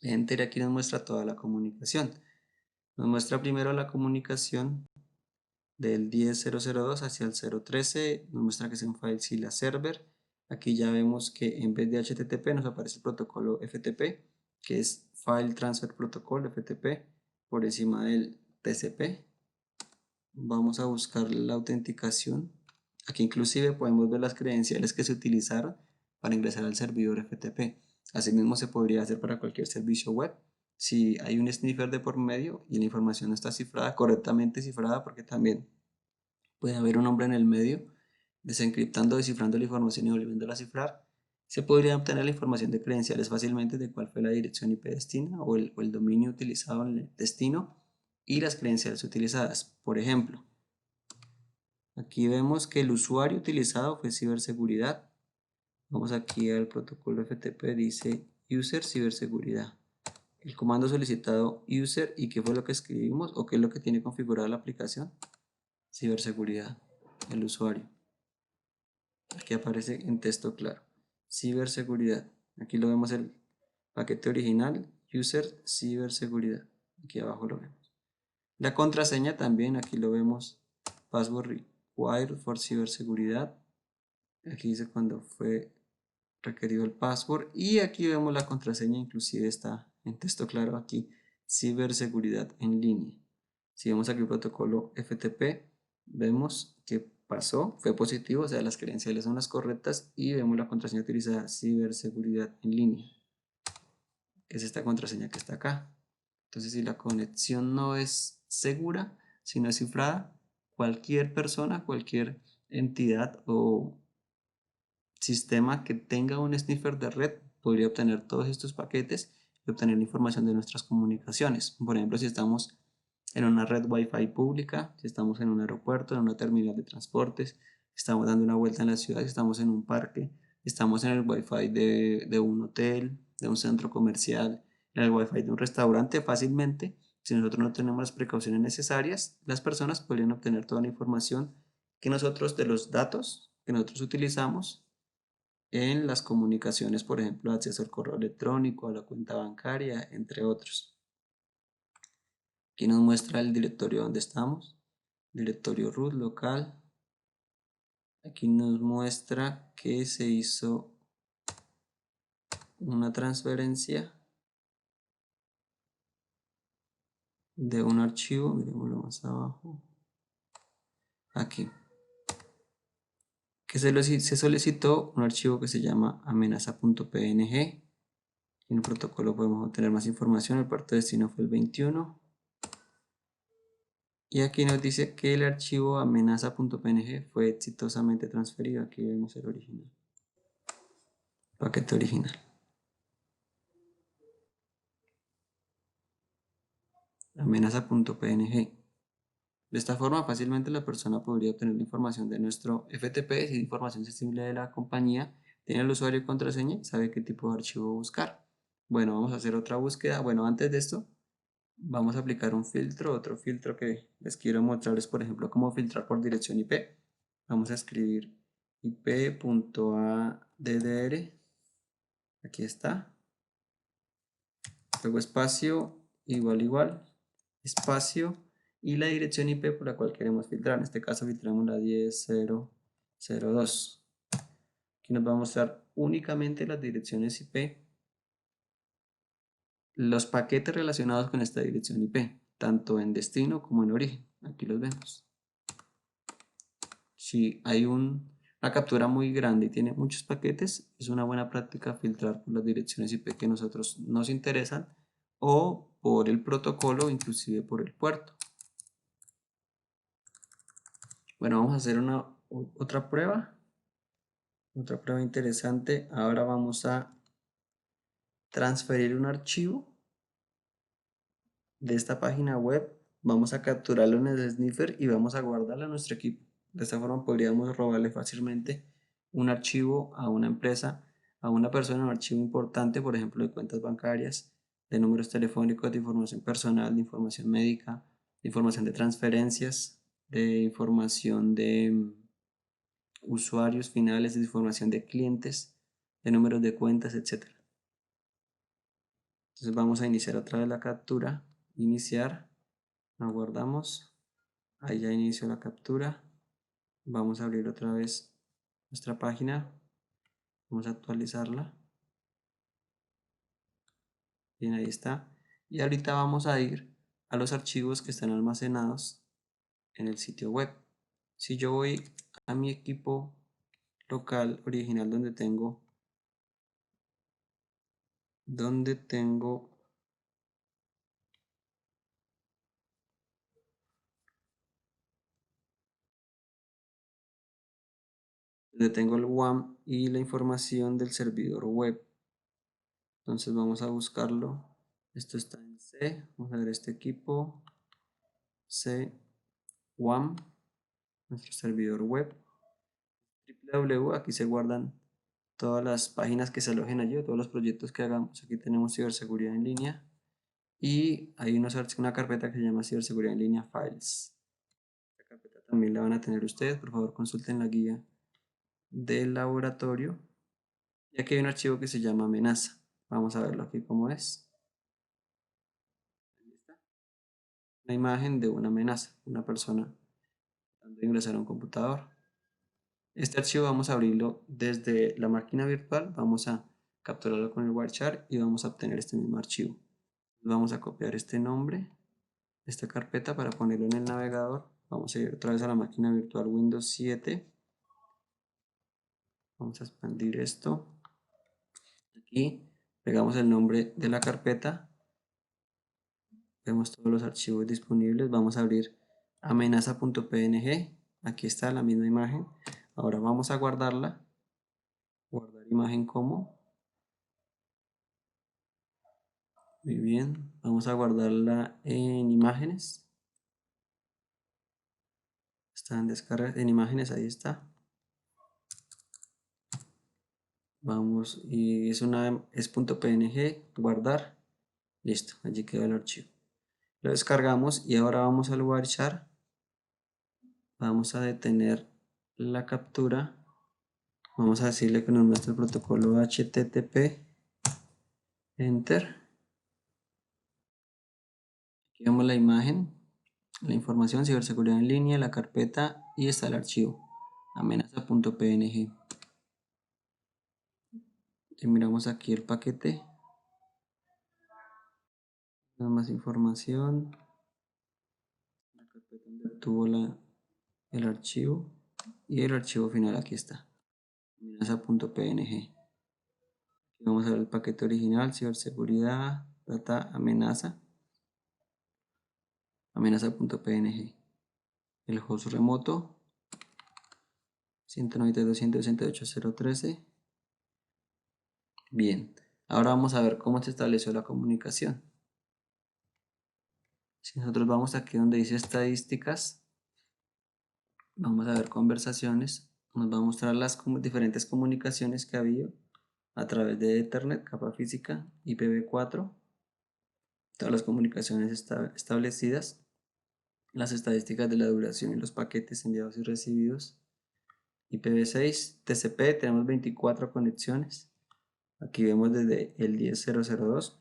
A: Enter, aquí nos muestra toda la comunicación. Nos muestra primero la comunicación del 10.002 hacia el 0.13, nos muestra que es un FileZilla server. Aquí ya vemos que en vez de HTTP nos aparece el protocolo FTP, que es File Transfer Protocol FTP, por encima del TCP. Vamos a buscar la autenticación. Aquí inclusive podemos ver las credenciales que se utilizaron para ingresar al servidor FTP. Asimismo se podría hacer para cualquier servicio web. Si hay un sniffer de por medio y la información no está cifrada, correctamente cifrada, porque también puede haber un nombre en el medio, desencriptando, descifrando la información y volviéndola a cifrar, se podría obtener la información de credenciales fácilmente de cuál fue la dirección IP destina o el dominio utilizado en el destino y las credenciales utilizadas. Por ejemplo, aquí vemos que el usuario utilizado fue ciberseguridad. Vamos aquí al protocolo FTP, dice user ciberseguridad. El comando solicitado user y qué fue lo que escribimos o qué es lo que tiene configurada la aplicación. Ciberseguridad, el usuario. Aquí aparece en texto claro. Ciberseguridad. Aquí lo vemos el paquete original, user ciberseguridad. Aquí abajo lo vemos. La contraseña también, aquí lo vemos, password required for ciberseguridad. Aquí dice cuando fue requerido el password y aquí vemos la contraseña, inclusive está en texto claro aquí, ciberseguridad en línea. Si vemos aquí el protocolo FTP, vemos que pasó, fue positivo, o sea las credenciales son las correctas y vemos la contraseña utilizada, ciberseguridad en línea, que es esta contraseña que está acá. Entonces si la conexión no es segura, si no es cifrada, cualquier persona, cualquier entidad o sistema que tenga un sniffer de red podría obtener todos estos paquetes y obtener la información de nuestras comunicaciones. Por ejemplo, si estamos en una red Wi-Fi pública, si estamos en un aeropuerto, en una terminal de transportes, estamos dando una vuelta en la ciudad, si estamos en un parque, estamos en el Wi-Fi de un hotel, de un centro comercial, en el Wi-Fi de un restaurante, fácilmente, si nosotros no tenemos las precauciones necesarias, las personas podrían obtener toda la información que nosotros, de los datos que nosotros utilizamos en las comunicaciones, por ejemplo, acceso al correo electrónico, a la cuenta bancaria, entre otros. Aquí nos muestra el directorio donde estamos. directorio root local. Aquí nos muestra que se hizo una transferencia de un archivo, miremoslo más abajo, aquí, que se solicitó un archivo que se llama amenaza.png. En el protocolo podemos obtener más información. El puerto de destino fue el 21. Y aquí nos dice que el archivo amenaza.png fue exitosamente transferido. Aquí vemos el original. Paquete original. Amenaza.png. De esta forma, fácilmente la persona podría obtener la información de nuestro FTP, si es información sensible de la compañía, tiene el usuario y contraseña, sabe qué tipo de archivo buscar. Bueno, vamos a hacer otra búsqueda. Bueno, antes de esto, vamos a aplicar un filtro. Otro filtro que les quiero mostrar es, por ejemplo, cómo filtrar por dirección IP. Vamos a escribir ip.addr. Aquí está. Luego espacio, igual, espacio y la dirección IP por la cual queremos filtrar. En este caso filtramos la 10.0.0.2. Aquí nos va a mostrar únicamente las direcciones IP, los paquetes relacionados con esta dirección IP, tanto en destino como en origen. Aquí los vemos. Si hay una captura muy grande y tiene muchos paquetes, es una buena práctica filtrar por las direcciones IP que nosotros nos interesan o por el protocolo, inclusive por el puerto. Bueno, vamos a hacer otra prueba interesante. Ahora vamos a transferir un archivo de esta página web. Vamos a capturarlo en el sniffer y vamos a guardarlo en nuestro equipo. De esta forma podríamos robarle fácilmente un archivo a una empresa, a una persona, un archivo importante, por ejemplo, de cuentas bancarias, de números telefónicos, de información personal, de información médica, de información de transferencias, de información de usuarios finales, de información de clientes, de números de cuentas, etc. Entonces vamos a iniciar otra vez la captura, iniciar, aguardamos, ahí ya inició la captura, vamos a abrir otra vez nuestra página, vamos a actualizarla, bien, ahí está, y ahorita vamos a ir a los archivos que están almacenados en el sitio web. Si yo voy a mi equipo local original donde tengo el WAM y la información del servidor web. Entonces vamos a buscarlo. Esto está en C. Vamos a ver este equipo. C, WAM, nuestro servidor web. www, aquí se guardan todas las páginas que se alojen allí, todos los proyectos que hagamos. Aquí tenemos ciberseguridad en línea. Y hay una carpeta que se llama ciberseguridad en línea files. Esta carpeta también la van a tener ustedes. Por favor, consulten la guía del laboratorio. Y aquí hay un archivo que se llama amenaza. Vamos a verlo aquí cómo es. Ahí está. Una imagen de una amenaza, una persona tratando de ingresar a un computador. Este archivo vamos a abrirlo desde la máquina virtual, vamos a capturarlo con el Wireshark y vamos a obtener este mismo archivo. Vamos a copiar este nombre de esta carpeta para ponerlo en el navegador. Vamos a ir otra vez a la máquina virtual Windows 7. Vamos a expandir esto. Aquí pegamos el nombre de la carpeta. Vemos todos los archivos disponibles. Vamos a abrir amenaza.png. Aquí está la misma imagen. Ahora vamos a guardarla. Guardar imagen como. Muy bien. Vamos a guardarla en imágenes. Está en descarga en imágenes. Ahí está. Vamos y es .png. Guardar. Listo. Allí quedó el archivo. Lo descargamos y ahora vamos al Wireshark. Vamos a detener la captura. Vamos a decirle que nos muestre el protocolo HTTP. Enter. Aquí vemos la imagen. la información, ciberseguridad en línea, la carpeta y está el archivo amenaza.png. Y miramos aquí el paquete, más información, la carpeta donde tuvo el archivo y el archivo final aquí está, amenaza.png. Vamos a ver el paquete original, ciberseguridad, data amenaza, amenaza.png. El host remoto, 192.168.0.13. Bien, ahora vamos a ver cómo se estableció la comunicación. Si nosotros vamos aquí donde dice estadísticas, vamos a ver conversaciones, nos va a mostrar las diferentes comunicaciones que ha habido a través de Ethernet, capa física, IPv4, todas las comunicaciones establecidas, las estadísticas de la duración y los paquetes enviados y recibidos, IPv6, TCP, tenemos 24 conexiones, aquí vemos desde el 10.0.0.2,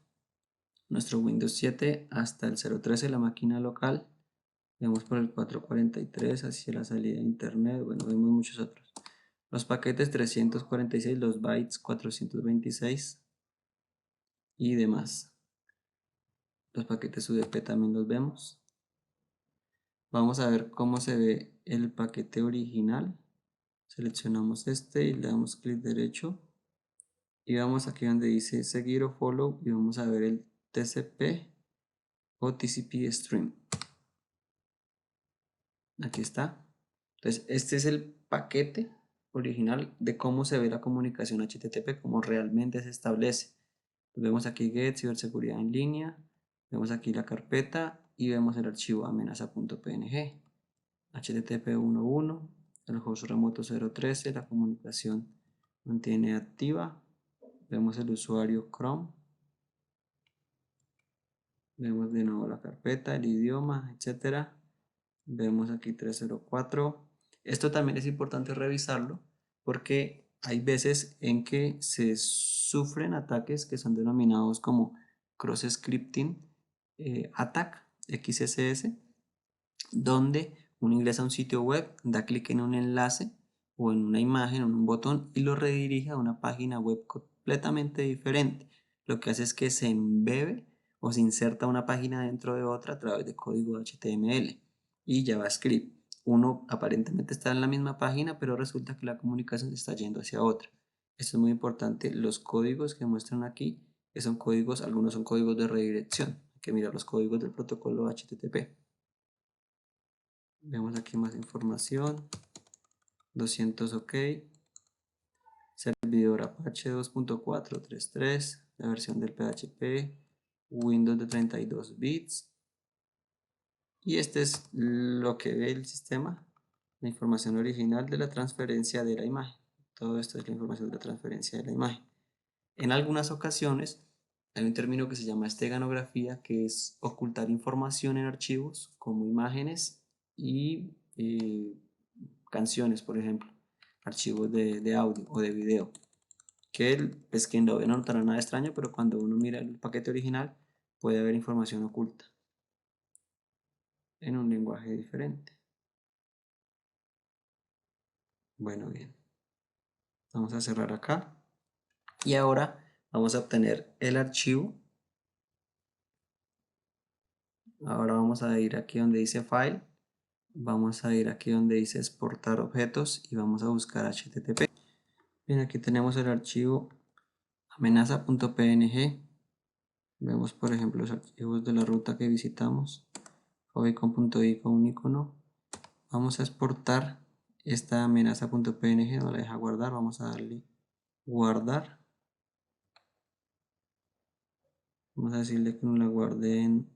A: nuestro Windows 7 hasta el 0.13, la máquina local, vemos por el 443 hacia la salida de internet, bueno, vemos muchos otros. Los paquetes 346, los bytes 426 y demás. Los paquetes UDP también los vemos. Vamos a ver cómo se ve el paquete original. Seleccionamos este y le damos clic derecho. Y vamos aquí donde dice seguir o follow y vamos a ver el TCP o TCP stream. Aquí está. Entonces este es el paquete original de cómo se ve la comunicación HTTP, cómo realmente se establece. Vemos aquí get, ciberseguridad en línea, vemos aquí la carpeta y vemos el archivo amenaza.png, http 11, el host remoto 013, la comunicación mantiene activa, vemos el usuario Chrome, vemos de nuevo la carpeta, el idioma, etcétera. Vemos aquí 304. Esto también es importante revisarlo porque hay veces en que se sufren ataques que son denominados como cross scripting attack, XSS, donde uno ingresa a un sitio web, da clic en un enlace o en una imagen o en un botón y lo redirige a una página web completamente diferente. Lo que hace es que se embebe o se inserta una página dentro de otra a través de código HTML y JavaScript. Uno aparentemente está en la misma página, pero resulta que la comunicación se está yendo hacia otra. Esto es muy importante. Los códigos que muestran aquí, que son códigos, algunos son códigos de redirección. Hay que mirar los códigos del protocolo HTTP. Vemos aquí más información. 200 OK. Servidor Apache 2.433. La versión del PHP. Windows de 32 bits. Y este es lo que ve el sistema, la información original de la transferencia de la imagen. Todo esto es la información de la transferencia de la imagen. En algunas ocasiones hay un término que se llama esteganografía, que es ocultar información en archivos como imágenes y canciones, por ejemplo, archivos de audio o de video, que pues quien lo ve no notará nada extraño, pero cuando uno mira el paquete original puede haber información oculta en un lenguaje diferente. Bueno, bien. Vamos a cerrar acá. Y ahora vamos a obtener el archivo. Ahora vamos a ir aquí donde dice File. Vamos a ir aquí donde dice Exportar objetos y vamos a buscar HTTP. Bien, aquí tenemos el archivo amenaza.png. Vemos, por ejemplo, los archivos de la ruta que visitamos. Favicon.i con un icono. Vamos a exportar esta amenaza.png, no la deja guardar. Vamos a darle guardar. Vamos a decirle que no la guarde en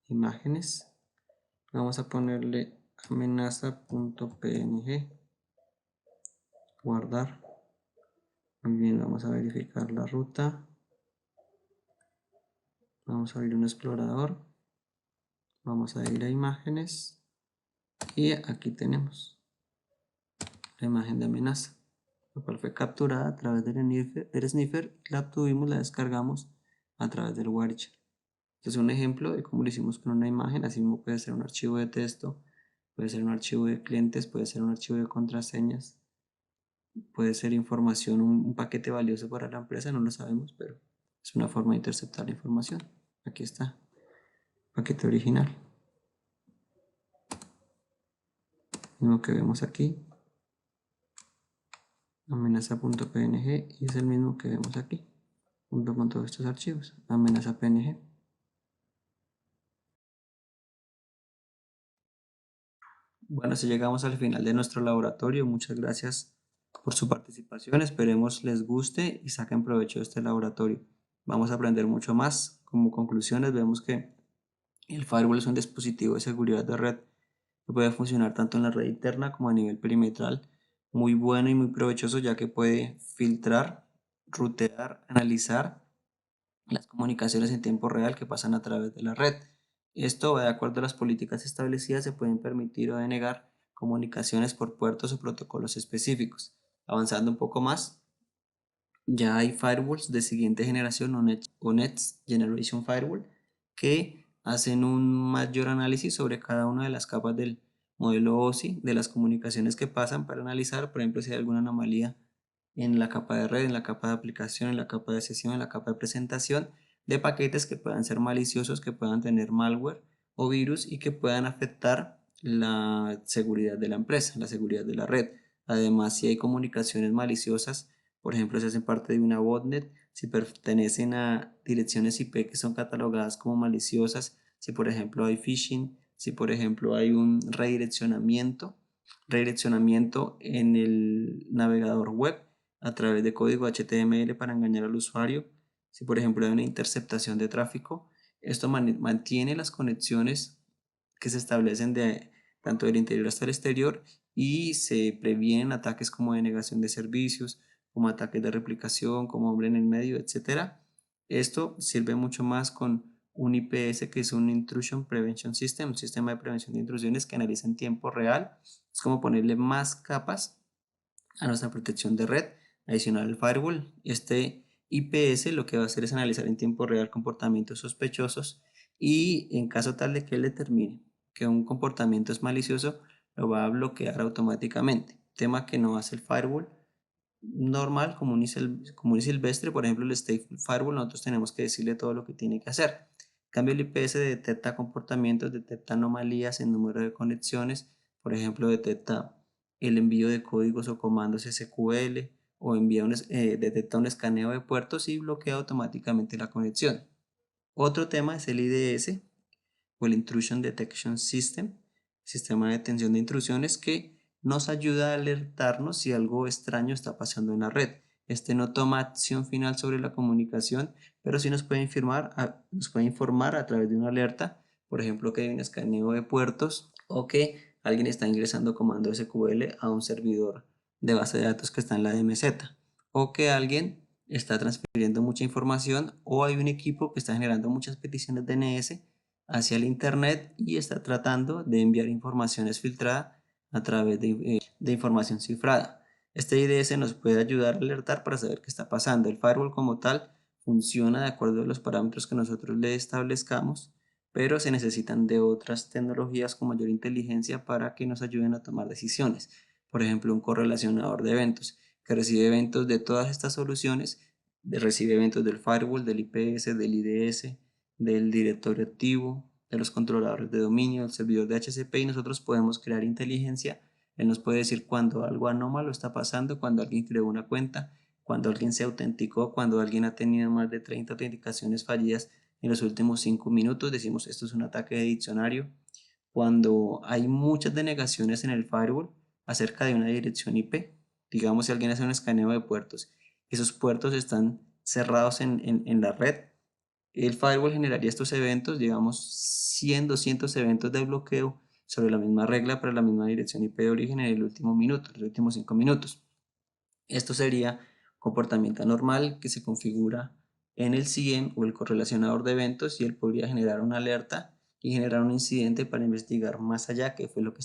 A: imágenes. Vamos a ponerle amenaza.png, guardar. Muy bien, vamos a verificar la ruta. Vamos a abrir un explorador. Vamos a ir a imágenes. Y aquí tenemos la imagen de amenaza, la cual fue capturada a través del sniffer. La obtuvimos, la descargamos a través del Wireshark. Este es un ejemplo de cómo lo hicimos con una imagen. Así mismo puede ser un archivo de texto, puede ser un archivo de clientes, puede ser un archivo de contraseñas, puede ser información, un paquete valioso para la empresa, no lo sabemos, pero es una forma de interceptar la información. Aquí está, paquete original, mismo que vemos aquí, amenaza.png, y es el mismo que vemos aquí, junto con todos estos archivos, amenaza.png. Bueno, si llegamos al final de nuestro laboratorio, muchas gracias por su participación, esperemos les guste y saquen provecho de este laboratorio. Vamos a aprender mucho más. Como conclusiones vemos que el firewall es un dispositivo de seguridad de red que puede funcionar tanto en la red interna como a nivel perimetral, muy bueno y muy provechoso ya que puede filtrar, rutear, analizar las comunicaciones en tiempo real que pasan a través de la red. Esto, de acuerdo a las políticas establecidas, se pueden permitir o denegar comunicaciones por puertos o protocolos específicos. Avanzando un poco más, ya hay firewalls de siguiente generación o Next Generation Firewall que hacen un mayor análisis sobre cada una de las capas del modelo OSI, de las comunicaciones que pasan para analizar, por ejemplo, si hay alguna anomalía en la capa de red, en la capa de aplicación, en la capa de sesión, en la capa de presentación, de paquetes que puedan ser maliciosos, que puedan tener malware o virus y que puedan afectar la seguridad de la empresa, la seguridad de la red. Además, si hay comunicaciones maliciosas, por ejemplo, si hacen parte de una botnet, si pertenecen a direcciones IP que son catalogadas como maliciosas, si por ejemplo hay phishing, si por ejemplo hay un redireccionamiento en el navegador web a través de código HTML para engañar al usuario, si por ejemplo hay una interceptación de tráfico, esto mantiene las conexiones que se establecen tanto del interior hasta el exterior y se previenen ataques como denegación de servicios, como ataques de replicación, como hombre en el medio, etcétera. Esto sirve mucho más con un IPS que es un Intrusion Prevention System, un sistema de prevención de intrusiones que analiza en tiempo real. Es como ponerle más capas a nuestra protección de red adicional al firewall. Este IPS lo que va a hacer es analizar en tiempo real comportamientos sospechosos y en caso tal de que él determine que un comportamiento es malicioso, lo va a bloquear automáticamente, tema que no hace el firewall normal, común y silvestre. Por ejemplo, el Stateful Firewall, nosotros tenemos que decirle todo lo que tiene que hacer. En cambio, el IPS detecta comportamientos, detecta anomalías en número de conexiones, por ejemplo, detecta el envío de códigos o comandos SQL o detecta un escaneo de puertos y bloquea automáticamente la conexión. Otro tema es el IDS o el Intrusion Detection System, sistema de detención de intrusiones que nos ayuda a alertarnos si algo extraño está pasando en la red. Este no toma acción final sobre la comunicación, pero sí nos puede informar a través de una alerta, por ejemplo, que hay un escaneo de puertos o que alguien está ingresando comando SQL a un servidor de base de datos que está en la DMZ o que alguien está transfiriendo mucha información o hay un equipo que está generando muchas peticiones DNS hacia el Internet y está tratando de enviar informaciones filtradas a través de información cifrada. Este IDS nos puede ayudar a alertar para saber qué está pasando. El firewall como tal funciona de acuerdo a los parámetros que nosotros le establezcamos, pero se necesitan de otras tecnologías con mayor inteligencia para que nos ayuden a tomar decisiones. Por ejemplo, un correlacionador de eventos que recibe eventos de todas estas soluciones, recibe eventos del firewall, del IPS, del IDS, del directorio activo, de los controladores de dominio, del servidor de HCP y nosotros podemos crear inteligencia. Él nos puede decir cuando algo anómalo está pasando, cuando alguien creó una cuenta, cuando alguien se autenticó, cuando alguien ha tenido más de 30 autenticaciones fallidas en los últimos 5 minutos, decimos esto es un ataque de diccionario. Cuando hay muchas denegaciones en el firewall acerca de una dirección IP, digamos si alguien hace un escaneo de puertos, esos puertos están cerrados en la red, el firewall generaría estos eventos, digamos 100, 200 eventos de bloqueo sobre la misma regla para la misma dirección IP de origen en el último minuto, los últimos 5 minutos. Esto sería comportamiento anormal que se configura en el CIEM o el correlacionador de eventos y él podría generar una alerta y generar un incidente para investigar más allá qué fue lo que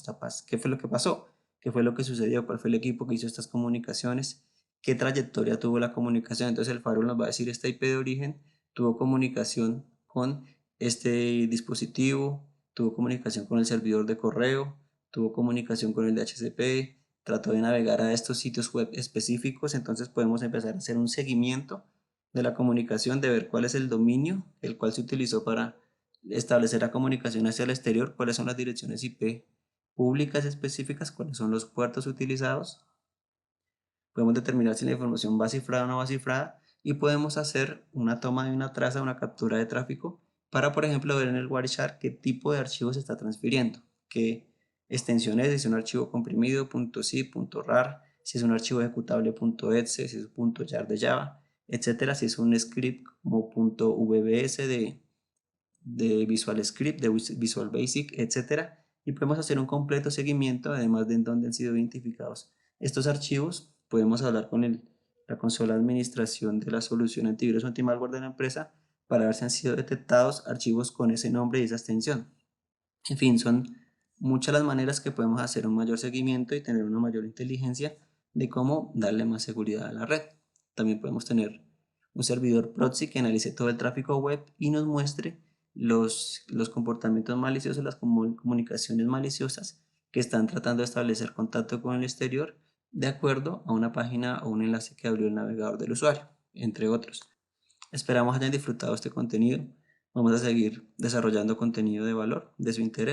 A: qué fue lo que pasó, qué fue lo que sucedió, cuál fue el equipo que hizo estas comunicaciones, qué trayectoria tuvo la comunicación. Entonces el firewall nos va a decir esta IP de origen tuvo comunicación con este dispositivo tuvo comunicación con el servidor de correo, tuvo comunicación con el DHCP, trató de navegar a estos sitios web específicos, entonces podemos empezar a hacer un seguimiento de la comunicación, de ver cuál es el dominio el cual se utilizó para establecer la comunicación hacia el exterior, cuáles son las direcciones IP públicas específicas, cuáles son los puertos utilizados. Podemos determinar si la información va cifrada o no va cifrada y podemos hacer una toma de una traza, una captura de tráfico para, por ejemplo, ver en el Wireshark qué tipo de archivo se está transfiriendo, qué extensión es, si es un archivo comprimido, .zip, .rar, si es un archivo ejecutable, .exe, si es .jar de Java, etcétera, si es un script como .vbs de Visual Script, de Visual Basic, etcétera, y podemos hacer un completo seguimiento, además de en dónde han sido identificados estos archivos. Podemos hablar con la consola de administración de la solución antivirus o antimalware de la empresa para ver si han sido detectados archivos con ese nombre y esa extensión. En fin, son muchas las maneras que podemos hacer un mayor seguimiento y tener una mayor inteligencia de cómo darle más seguridad a la red. También podemos tener un servidor proxy que analice todo el tráfico web y nos muestre los comportamientos maliciosos, las comunicaciones maliciosas que están tratando de establecer contacto con el exterior de acuerdo a una página o un enlace que abrió el navegador del usuario, entre otros. Esperamos hayan disfrutado este contenido. Vamos a seguir desarrollando contenido de valor de su interés.